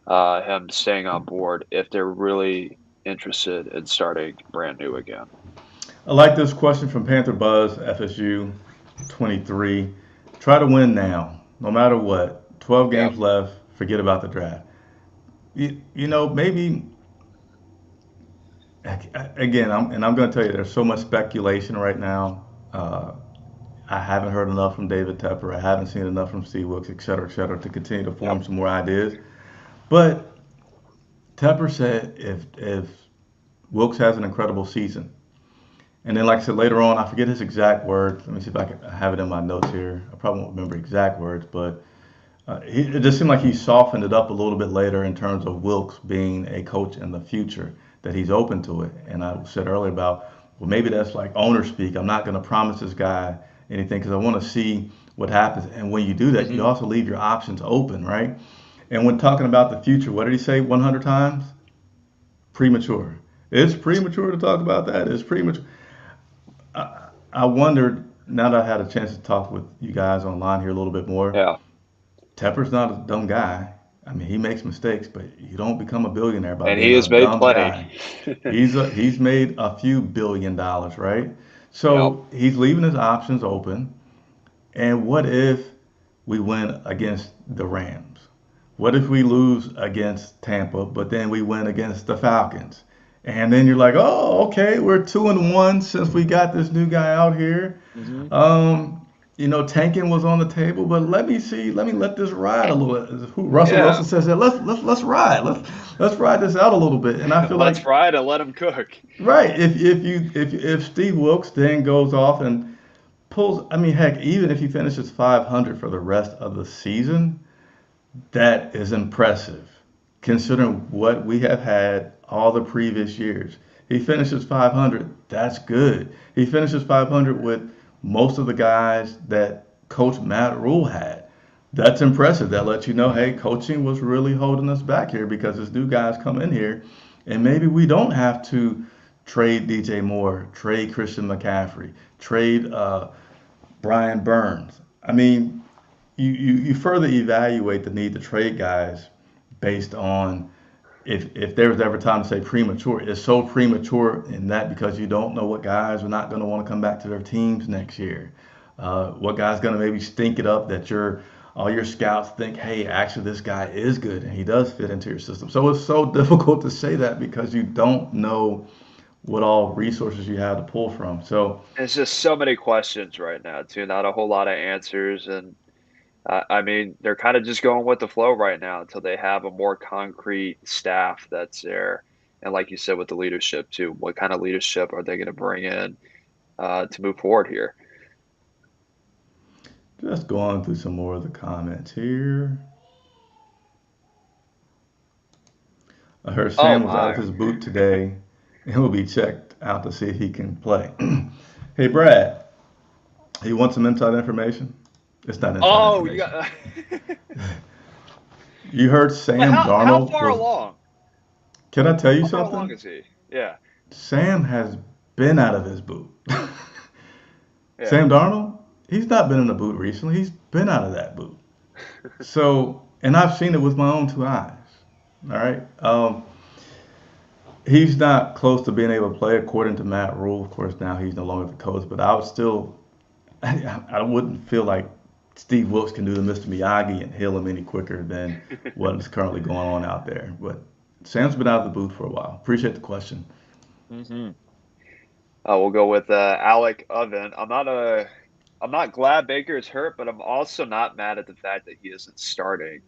him staying on board if they're really interested in starting brand new again. I like this question from Panther Buzz, FSU 23. Try to win now, no matter what. 12 games left. Forget about the draft. Maybe, again, I'm going to tell you, there's so much speculation right now. I haven't heard enough from David Tepper. I haven't seen enough from Steve Wilkes, et cetera, to continue to form some more ideas. But Tepper said if Wilkes has an incredible season, and then, like I said, later on, I forget his exact words. Let me see if I can have it in my notes here. I probably won't remember exact words, but It just seemed like he softened it up a little bit later in terms of Wilkes being a coach in the future, that he's open to it. And I said earlier about, well, maybe that's like owner speak. I'm not going to promise this guy anything because I want to see what happens. And when you do that, you also leave your options open, right? And when talking about the future, what did he say 100 times? Premature. It's premature to talk about that. It's premature. I wondered, now that I had a chance to talk with you guys online here a little bit more, Yeah. Tepper's not a dumb guy. I mean, he makes mistakes, but you don't become a billionaire by And being he a has made dumb plenty. guy. He's made a few $billion, right? Yep. So he's leaving his options open. And what if we win against the Rams? What if we lose against Tampa, but then we win against the Falcons? And then you're like, oh, okay, we're 2-1 since we got this new guy out here. Tanking was on the table, but let me let this ride a little. Russell Yeah. Wilson says that let's ride, let's ride this out a little bit. And I feel Let's like, ride and let him cook. right, if Steve Wilkes then goes off and pulls, I mean, heck, even if he finishes 500 for the rest of the season, that is impressive, considering what we have had all the previous years. He finishes 500, that's good. He finishes 500 with most of the guys that Coach Matt Rhule had. That's impressive. That lets you know, hey, coaching was really holding us back here because this new guys come in here, and maybe we don't have to trade DJ Moore, trade Christian McCaffrey, trade Brian Burns. I mean, you further evaluate the need to trade guys based on if there was ever time to say premature. It's so premature in that because you don't know what guys are not going to want to come back to their teams next year. What guy's going to maybe stink it up that all your scouts think, hey, actually this guy is good and he does fit into your system. So it's so difficult to say that because you don't know what all resources you have to pull from. So It's just so many questions right now, too. Not a whole lot of answers. And I mean, they're kind of just going with the flow right now until they have a more concrete staff that's there. And like you said, with the leadership, too, what kind of leadership are they going to bring in to move forward here? just going through some more of the comments here. I heard Sam was out of his boot today and will be checked out to see if he can play. Hey, Brad, you want some inside information? It's not inside information. You heard Sam Darnold. How far along? Can I tell you How something? far along is he? Yeah. Sam has been out of his boot. Yeah. Sam Darnold, he's not been in the boot recently. He's been out of that boot. So, and I've seen it with my own two eyes. All right. He's not close to being able to play according to Matt Rhule. Of course, now he's no longer the coach, but I wouldn't feel like Steve Wilkes can do the Mr. Miyagi and heal him any quicker than what is currently going on out there. But Sam's been out of the booth for a while. Appreciate the question. We'll go with Alec Oven. I'm not glad Baker is hurt, but I'm also not mad at the fact that he isn't starting.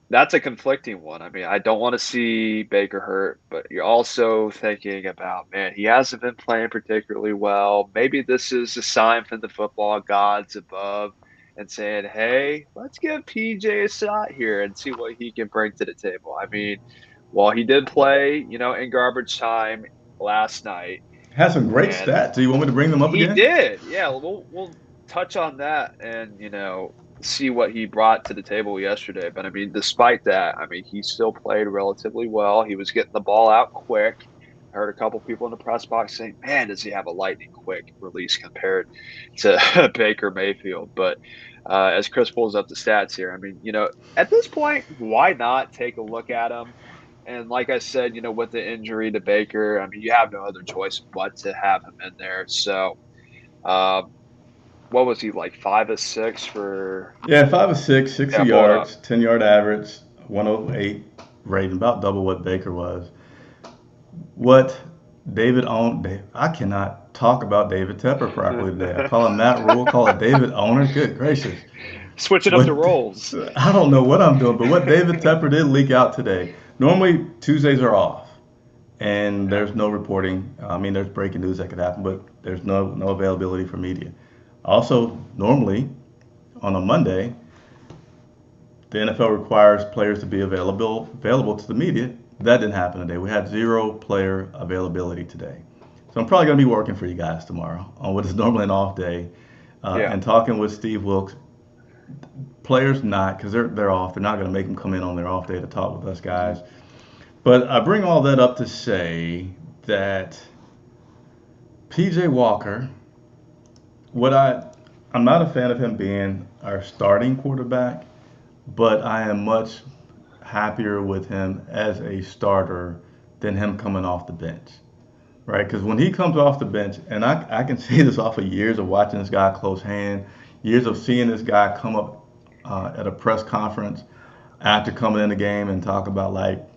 That's a conflicting one. I mean, I don't want to see Baker hurt, but you're also thinking about, man, he hasn't been playing particularly well. Maybe this is a sign from the football gods above and saying, hey, let's give PJ a shot here and see what he can bring to the table. I mean, while he did play, in garbage time last night. Has some great stats. Do you want me to bring them up again? He did. Yeah, we'll touch on that and, see what he brought to the table yesterday. But, I mean, despite that, he still played relatively well. He was getting the ball out quick. I heard a couple people in the press box saying, man, does he have a lightning quick release compared to Baker Mayfield. But as Chris pulls up the stats here, at this point, why not take a look at him? And like I said, with the injury to Baker, you have no other choice but to have him in there. So, what was he, like 5 of 6 for? Yeah, 5 of 6, 60 yards, 10-yard average, 108 rating, about double what Baker was. What David owned, I cannot talk about David Tepper properly today. I call him Matt Rhule, call it David Owner. Good gracious. Switching up the roles. I don't know what I'm doing, but what David Tepper did leak out today. Normally, Tuesdays are off, and there's no reporting. There's breaking news that could happen, but there's no availability for media. Also, normally, on a Monday, the NFL requires players to be available to the media. That didn't happen today. We had 0 player availability today. So I'm probably going to be working for you guys tomorrow on what is normally an off day, and talking with Steve Wilks. Players not, because they're off. They're not going to make them come in on their off day to talk with us guys. But I bring all that up to say that PJ Walker, I'm not a fan of him being our starting quarterback, but I am much happier with him as a starter than him coming off the bench, right? Because when he comes off the bench, and I can see this off of years of watching this guy close hand, years of seeing this guy come up at a press conference after coming in the game and talk about like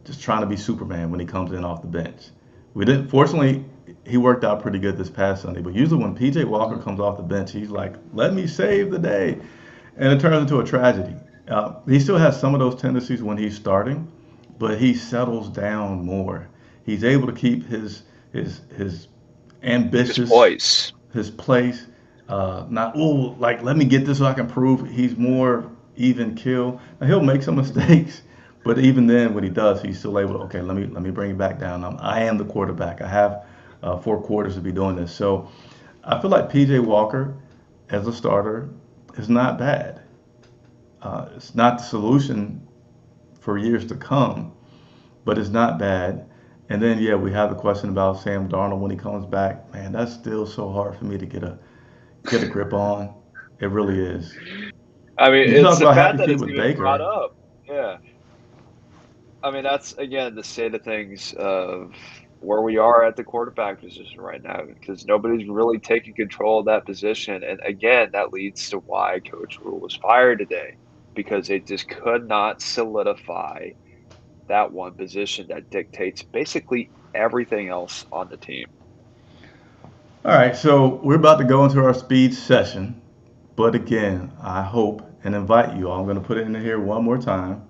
just trying to be Superman when he comes in off the bench. Fortunately, he worked out pretty good this past Sunday, but usually when PJ Walker comes off the bench, he's like, let me save the day. And it turns into a tragedy. He still has some of those tendencies when he's starting, but he settles down more. He's able to keep his ambitious, his place. Not, like, let me get this so I can prove. He's more even kill. Now, he'll make some mistakes, but even then, when he does, he's still able to, okay, let me bring it back down. I am the quarterback. I have 4 quarters to be doing this. So I feel like PJ Walker as a starter is not bad. It's not the solution for years to come, but it's not bad. And then, yeah, we have the question about Sam Darnold when he comes back. Man, that's still so hard for me to get a grip on. It really is. I mean, You talk it's the about fact happy that feet it's with even Baker. brought up. Yeah. I mean, that's, again, the state of things of where we are at the quarterback position right now, because nobody's really taking control of that position. And again, that leads to why Coach Rhule was fired today, because they just could not solidify that one position that dictates basically everything else on the team. All right, so we're about to go into our speed session. But again, I hope and invite you all, I'm going to put it in here one more time,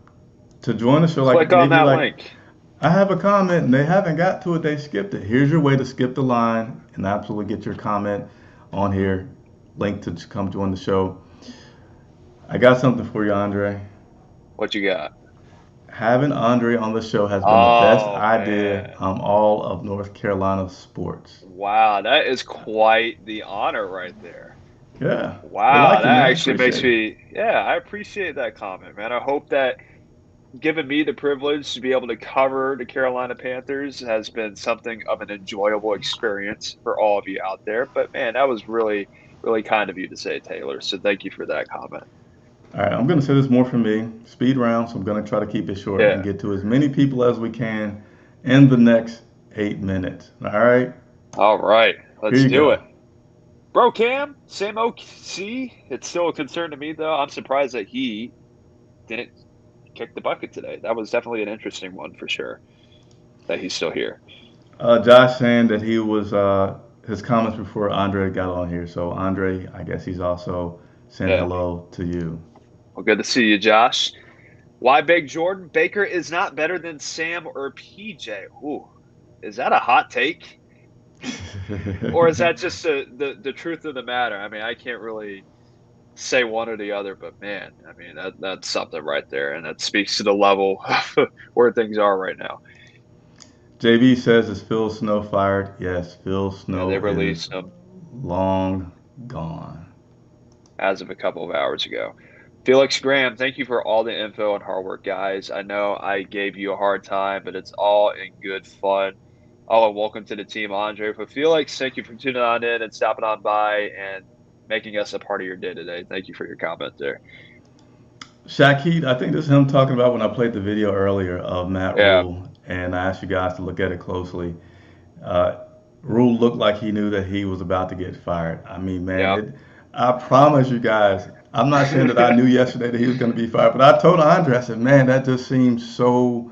to join the show. Click on that link. I have a comment and they haven't got to it, they skipped it. Here's your way to skip the line and absolutely get your comment on here. Link to come join the show. I got something for you, Andre. What you got? Having Andre on the show has been the best Oh, idea man. all of North Carolina sports. Wow, that is quite the honor right there. Yeah. They Wow, like you, that man. actually makes Appreciate it. me, I appreciate that comment, man. I hope that giving me the privilege to be able to cover the Carolina Panthers has been something of an enjoyable experience for all of you out there. But man, that was really, really kind of you to say, Taylor. So thank you for that comment. All right, I'm going to say this more for me. Speed round, so I'm going to try to keep it short and Yeah. get to as many people as we can in the next 8 minutes. All right? All right, let's Here you do go. it. Bro, Cam, same OC. It's still a concern to me, though. I'm surprised that he didn't kick the bucket today. That was definitely an interesting one for sure, that he's still here. Josh saying that he was his comments before Andre got on here. So Andre, I guess he's also saying Yeah. hello to you. Well, good to see you, Josh. Why Big Jordan? Baker is not better than Sam or PJ. Ooh, is that a hot take? Or is that just the truth of the matter? I mean, I can't really say one or the other, but man, I mean, that's something right there. And that speaks to the level of where things are right now. JB says, is Phil Snow fired? Yes, Phil Snow they is released him long gone. as of a couple of hours ago. Felix Graham, thank you for all the info and hard work, guys. I know I gave you a hard time, but it's all in good fun. Oh, and welcome to the team, Andre. But Felix, thank you for tuning on in and stopping on by and making us a part of your day today. Thank you for your comment there. Shaquille, I think this is him talking about when I played the video earlier of Matt Yeah. Rhule, and I asked you guys to look at it closely. Rhule looked like he knew that he was about to get fired. I mean, man, Yep. I promise you guys, I'm not saying that I knew yesterday that he was going to be fired, but I told Andre, I said, man, that just seems so,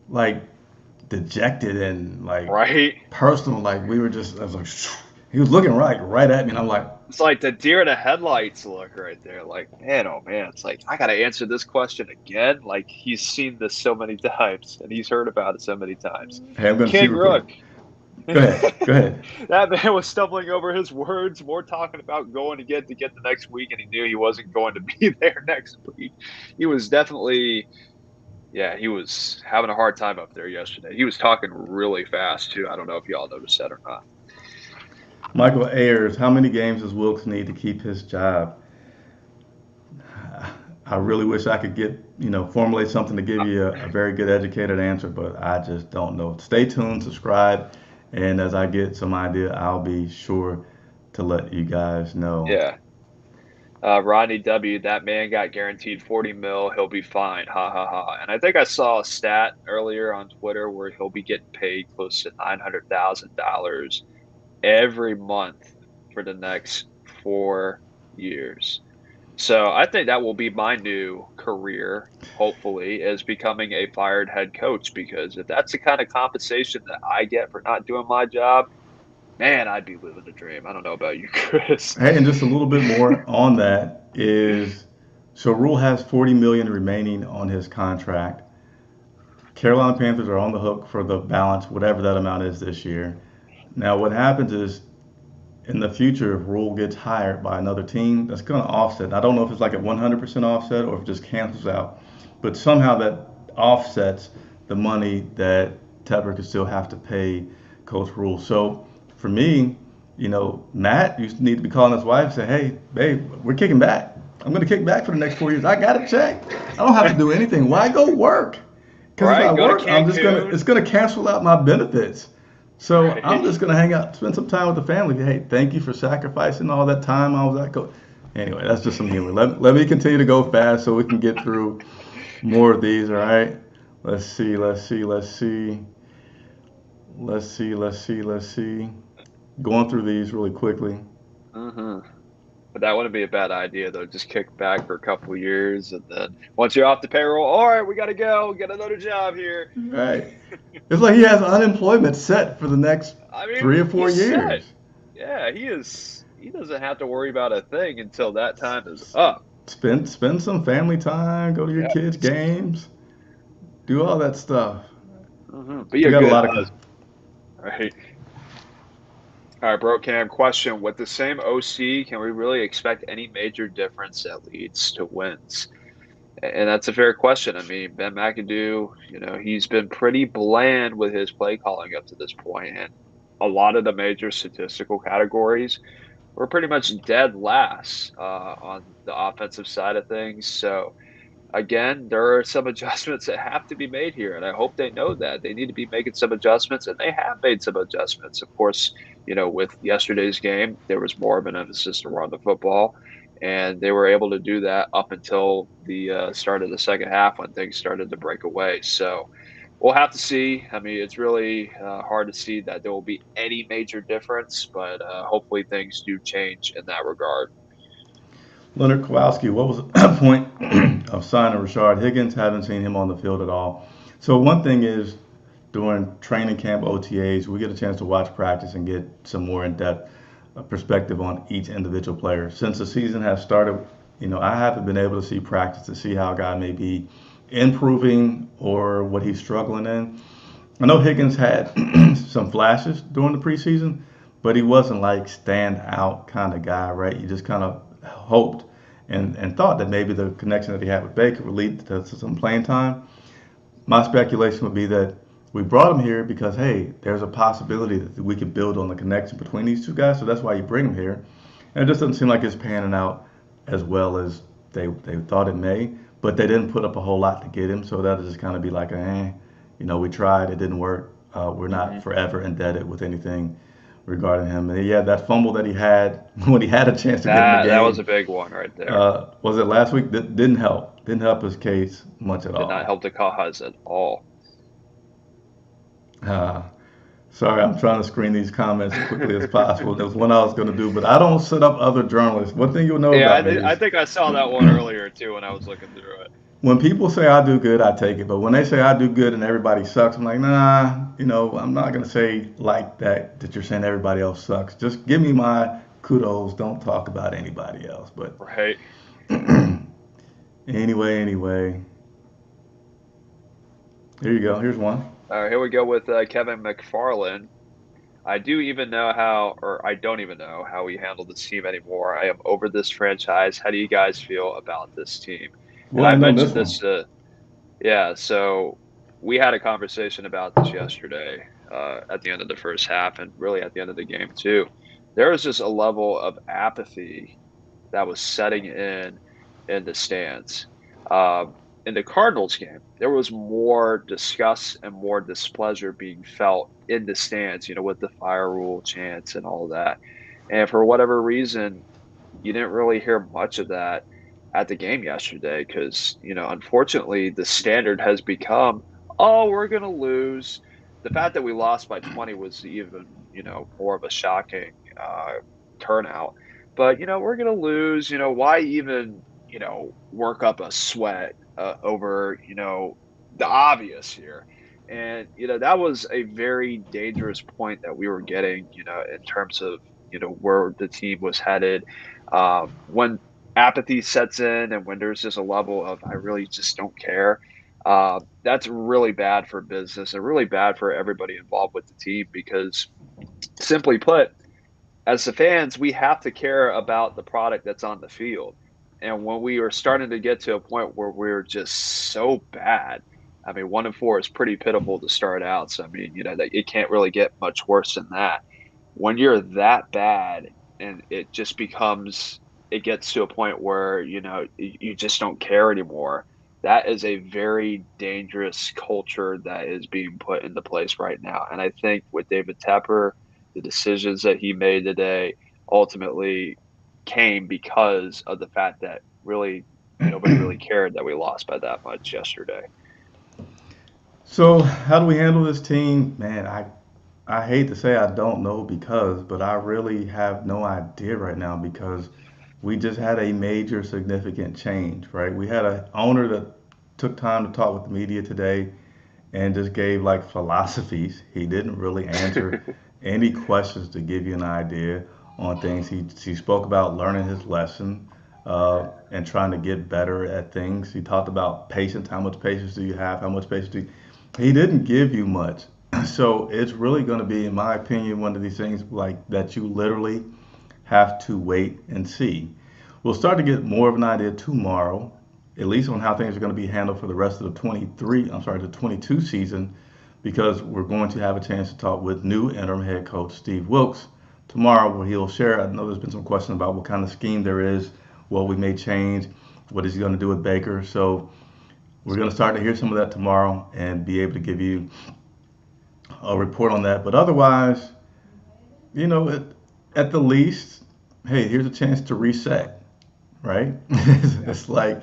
like, dejected and, like, Right? personal. Like, we were just, I was like, he was looking right at me, and I'm like, It's like the deer in the headlights look right there. Like, man, oh man, it's like, I got to answer this question again. Like, he's seen this so many times and he's heard about it so many times. hey, I'm going to King see real Rook. quick. Go ahead. Go ahead. That man was stumbling over his words, more talking about going to get the next week, and he knew he wasn't going to be there next week. He was definitely, yeah, he was having a hard time up there yesterday. He was talking really fast too. I don't know if y'all noticed that or not. Michael Ayers, how many games does Wilkes need to keep his job? I really wish I could formulate something to give you a very good educated answer, but I just don't know. Stay tuned, subscribe, and as I get some idea, I'll be sure to let you guys know. Yeah. Rodney W., that man got guaranteed 40 mil. He'll be fine. Ha, ha, ha. And I think I saw a stat earlier on Twitter where he'll be getting paid close to $900,000 every month for the next 4 years. So I think that will be my new career, hopefully, is becoming a fired head coach, because if that's the kind of compensation that I get for not doing my job, man, I'd be living the dream. I don't know about you, Chris. Hey, and just a little bit more on that is, so Rhule has 40 million remaining on his contract. Carolina Panthers are on the hook for the balance, whatever that amount is this year. Now, what happens is, in the future, if Rhule gets hired by another team, that's going to offset. I don't know if it's like a 100% offset or if it just cancels out, but somehow that offsets the money that Tepper could still have to pay Coach Rhule. So for me, Matt used to need to be calling his wife and say, "Hey, babe, we're kicking back. I'm going to kick back for the next 4 years. I got a check. I don't have to do anything. Why go work? Because if I work, it's going to cancel out my benefits." So I'm just going to hang out, spend some time with the family. Hey, thank you for sacrificing all that time I was at coach. Anyway, that's just some humor. Let me continue to go fast so we can get through more of these, all right? Let's see. Going through these really quickly. Mm-hmm. But that wouldn't be a bad idea, though. Just kick back for a couple of years, and then once you're off the payroll, all right, we got to go. Get another job here. Right. It's like he has unemployment set for the next 3 or 4 years. Set. Yeah, he is. He doesn't have to worry about a thing until that time is up. Spend some family time. Go to your kids' games. Do all that stuff. Mm-hmm. But you got a lot of right. All right, bro, Cam, question. With the same OC, can we really expect any major difference that leads to wins? And that's a fair question. I mean, Ben McAdoo, he's been pretty bland with his play calling up to this point, and a lot of the major statistical categories were pretty much dead last on the offensive side of things. So, again, there are some adjustments that have to be made here, and I hope they know that. They need to be making some adjustments, and they have made some adjustments. Of course, with yesterday's game, there was more of an emphasis to run the football, and they were able to do that up until the start of the second half when things started to break away. So we'll have to see. I mean, it's really hard to see that there will be any major difference, but hopefully things do change in that regard. Leonard Kowalski, what was the point of signing Rashard Higgins? Haven't seen him on the field at all. So one thing is, during training camp OTAs, we get a chance to watch practice and get some more in-depth perspective on each individual player. Since the season has started, I haven't been able to see practice to see how a guy may be improving or what he's struggling in. I know Higgins had some flashes during the preseason, but he wasn't like stand out kind of guy, right? You just kind of hoped and thought that maybe the connection that he had with Baker would lead to some playing time. My speculation would be that we brought him here because, hey, there's a possibility that we could build on the connection between these two guys, so that's why you bring him here. And it just doesn't seem like it's panning out as well as they thought it may, but they didn't put up a whole lot to get him, so that'll just kind of be like, we tried, it didn't work. We're not forever indebted with anything regarding him. And yeah, that fumble that he had when he had a chance to get in the game. That was a big one right there. Was it last week? That didn't help. Didn't help his case much at all. Did not help the cause at all. Sorry, I'm trying to screen these comments as quickly as possible. There was one I was going to do, but I don't set up other journalists. One thing you'll know about me is, I think I saw that one earlier, too, when I was looking through it. When people say I do good, I take it. But when they say I do good and everybody sucks, I'm like, nah, I'm not going to say like that you're saying everybody else sucks. Just give me my kudos. Don't talk about anybody else. But right. Anyway. Here you go. Here's one. All right, here we go with Kevin McFarland. I do even know how, or I don't even know how we handle this team anymore. I am over this franchise. How do you guys feel about this team? And We'll I end on this mentioned one. this yeah, so we had a conversation about this yesterday at the end of the first half and really at the end of the game too. There was just a level of apathy that was setting in the stands. In the Cardinals game, there was more disgust and more displeasure being felt in the stands, with the fire rule chants and all that. And for whatever reason, you didn't really hear much of that at the game yesterday because, unfortunately, the standard has become, oh, we're going to lose. The fact that we lost by 20 was even, more of a shocking turnout. But, we're going to lose. Why even, work up a sweat over, the obvious here? And, that was a very dangerous point that we were getting, in terms of, where the team was headed when apathy sets in and when there's just a level of I really just don't care, that's really bad for business and really bad for everybody involved with the team because, simply put, as the fans, we have to care about the product that's on the field. And when we are starting to get to a point where we're just so bad, I mean, 1-4 is pretty pitiful to start out. So I mean, that it can't really get much worse than that. When you're that bad and it gets to a point where, you just don't care anymore. That is a very dangerous culture that is being put into place right now. And I think with David Tepper, the decisions that he made today ultimately came because of the fact that really nobody really cared that we lost by that much yesterday. So how do we handle this team? Man, I hate to say I don't know but I really have no idea right now because we just had a major significant change, right? We had an owner that took time to talk with the media today and just gave like philosophies. He didn't really answer any questions to give you an idea on things. He spoke about learning his lesson and trying to get better at things. He talked about patience. How much patience do you have? How much patience do you? He didn't give you much. So it's really going to be, in my opinion, one of these things like that you literally have to wait and see. We'll start to get more of an idea tomorrow, at least on how things are going to be handled for the rest of the 22 season, because we're going to have a chance to talk with new interim head coach Steve Wilks tomorrow, where he'll share. I know there's been some questions about what kind of scheme there is, what we may change, what is he going to do with Baker. So we're going to start to hear some of that tomorrow and be able to give you a report on that. But otherwise, at the least, hey, here's a chance to reset, right? It's like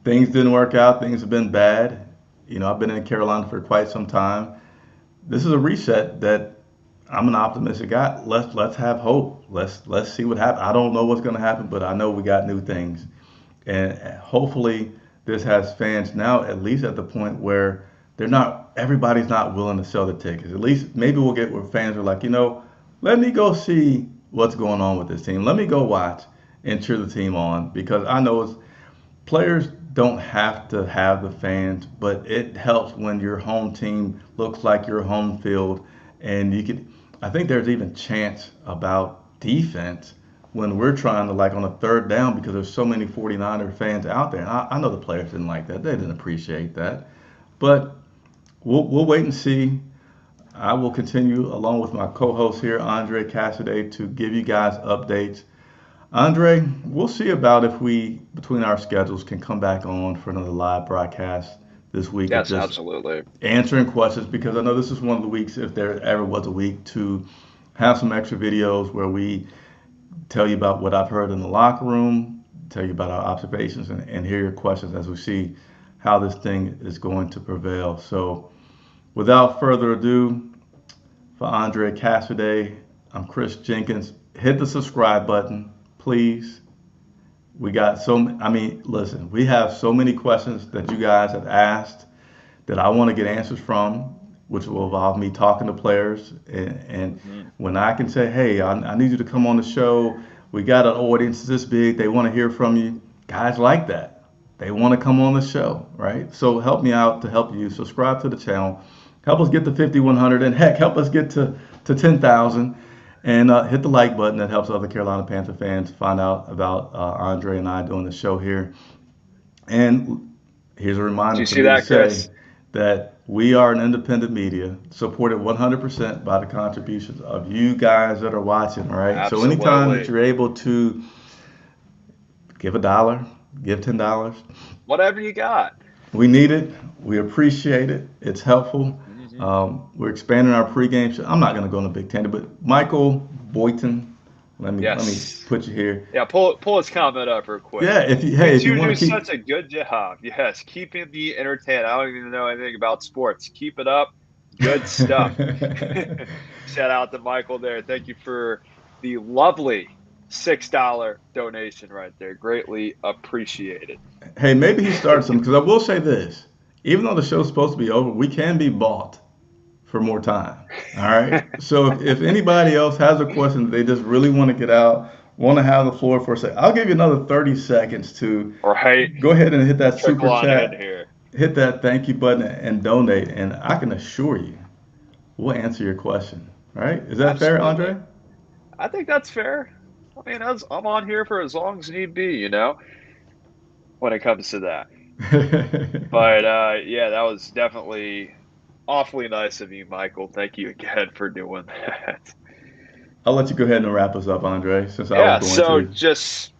things didn't work out, things have been bad. I've been in Carolina for quite some time. This is a reset that I'm an optimistic guy. Let's have hope. Let's see what happens. I don't know what's going to happen, but I know we got new things, and hopefully this has fans now at least at the point where everybody's not willing to sell the tickets. At least maybe we'll get where fans are like, let me go see what's going on with this team. Let me go watch and cheer the team on because I know players don't have to have the fans, but it helps when your home team looks like your home field. And I think there's even chance about defense when we're trying to, like on a third down, because there's so many 49er fans out there. And I know the players didn't like that. They didn't appreciate that. But we'll wait and see. I will continue along with my co-host here, Andre Cassidy, to give you guys updates. Andre, we'll see about if we, between our schedules, can come back on for another live broadcast this week. Yes, absolutely. Answering questions, because I know this is one of the weeks, if there ever was a week, to have some extra videos where we tell you about what I've heard in the locker room, tell you about our observations, and hear your questions as we see how this thing is going to prevail. So without further ado, for Andre Cassidy, I'm Chris Jenkins. Hit the subscribe button, please. We have so many questions that you guys have asked that I want to get answers from, which will involve me talking to players. And when I can say, hey, I need you to come on the show. We got an audience this big. They want to hear from you. Guys like that. They want to come on the show, right? So help me out to help you. Subscribe to the channel. Help us get to 5,100. And heck, help us get to to 10,000. And hit the like button. That helps other Carolina Panther fans find out about Andre and I doing the show here. And here's a Did reminder you for see me to that, Chris? say that we are an independent media, supported 100% by the contributions of you guys that are watching, all right? So anytime that Absolutely. you're able to give $1, give $10, Whatever you got. we need it. We appreciate it. It's helpful. We're expanding our pregame show. I'm not going to go on a big tangent, but Michael Boynton, let me Yes. put you here. Yeah, pull his comment up real quick. Yeah, if you You want do to keep such a good job. Yes, keeping me entertained. I don't even know anything about sports. Keep it up. Good stuff. Shout out to Michael there. Thank you for the lovely $6 donation right there. Greatly appreciated. Hey, maybe he started some because I will say this: even though the show's supposed to be over, we can be bought for more time. All right. So if anybody else has a question that they just really want to get out, want to have the floor for a second, I'll give you another 30 seconds to Right. go ahead and hit that super Trickle on in chat, here. hit that thank you button, and donate. And I can assure you, we'll answer your question. All right? Is that fair, Absolutely. Andre? I think that's fair. I mean, I'm on here for as long as need be, when it comes to that. But yeah, that was definitely awfully nice of you, Michael. Thank you again for doing that. I'll let you go ahead and wrap us up, Andre, since I Yeah, was going so to. just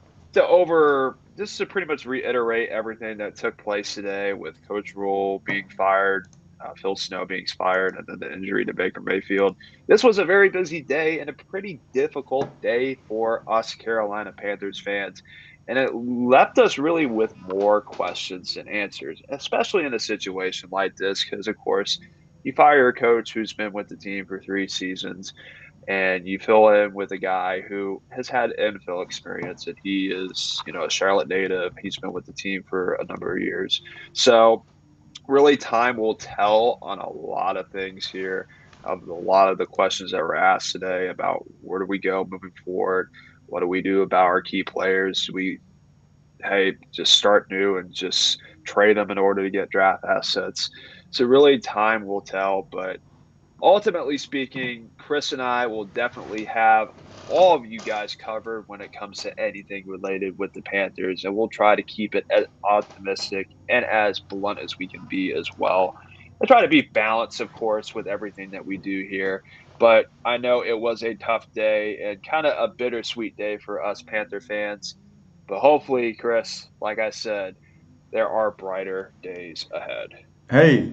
to pretty much reiterate everything that took place today with Coach Rhule being fired, Phil Snow being fired, and then the injury to Baker Mayfield. This was a very busy day and a pretty difficult day for us Carolina Panthers fans. And it left us really with more questions than answers, especially in a situation like this, because, of course, you fire a coach who's been with the team for 3 seasons and you fill in with a guy who has had NFL experience and he is, a Charlotte native. He's been with the team for a number of years. So really time will tell on a lot of things here. A lot of the questions that were asked today about where do we go moving forward? What do we do about our key players? Hey, just start new and just trade them in order to get draft assets. So really time will tell, but ultimately speaking, Chris and I will definitely have all of you guys covered when it comes to anything related with the Panthers, and we'll try to keep it as optimistic and as blunt as we can be as well. I try to be balanced, of course, with everything that we do here, but I know it was a tough day and kind of a bittersweet day for us Panther fans. But hopefully, Chris, like I said, there are brighter days ahead. Hey,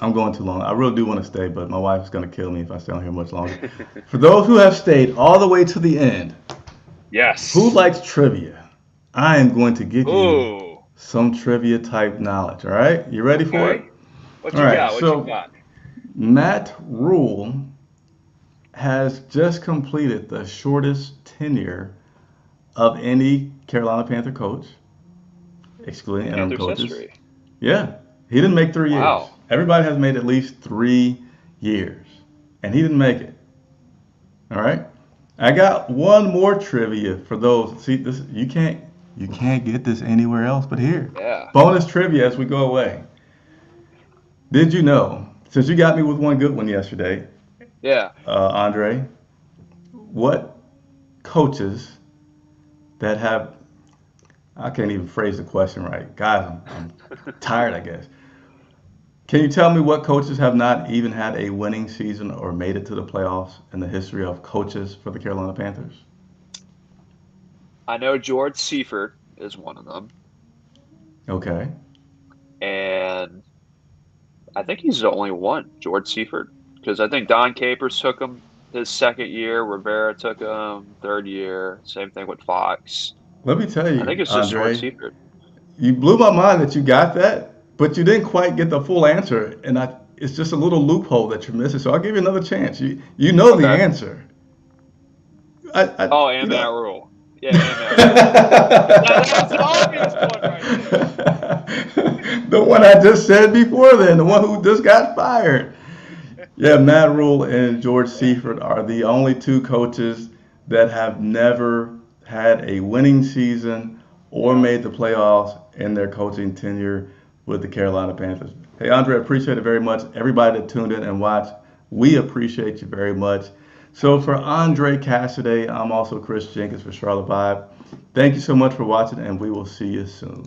I'm going too long. I really do want to stay, but my wife's going to kill me if I stay on here much longer. For those who have stayed all the way to the end, Yes. who likes trivia? I am going to give you Ooh. some trivia type knowledge. All right, you ready for it? Okay. What All you right, got? What so you got? Matt Rhule has just completed the shortest tenure of any Carolina Panther coach, excluding interim Panthers coaches. history. Yeah, he didn't make 3 years. Wow. Everybody has made at least 3 years, and he didn't make it. All right. I got one more trivia for those. See, this you can't get this anywhere else but here. Yeah. Bonus trivia as we go away. Did you know? Since you got me with one good one yesterday, Yeah. Andre, what coaches that have I can't even phrase the question right. Guys, I'm tired, I guess. Can you tell me what coaches have not even had a winning season or made it to the playoffs in the history of coaches for the Carolina Panthers? I know George Seifert is one of them. Okay. And I think he's the only one, George Seifert. Because I think Don Capers took him his second year. Rivera took him third year. Same thing with Fox. Let me tell I think you, it's just George Andre, Seifert. you blew my mind that you got that, but you didn't quite get the full answer, and it's just a little loophole that you're missing. So I'll give you another chance. You know the Okay. answer. And Matt Rhule. Yeah, and Matt Rhule. That's an obvious one right there. The one I just said before then, the one who just got fired. Yeah, Matt Rhule and George Seifert are the only 2 coaches that have never had a winning season or made the playoffs in their coaching tenure with the Carolina Panthers. Hey, Andre, I appreciate it very much. Everybody that tuned in and watched, We appreciate you very much. So for Andre Cassidy, I'm also Chris Jenkins for Charlotte Vibe. Thank you so much for watching, and we will see you soon.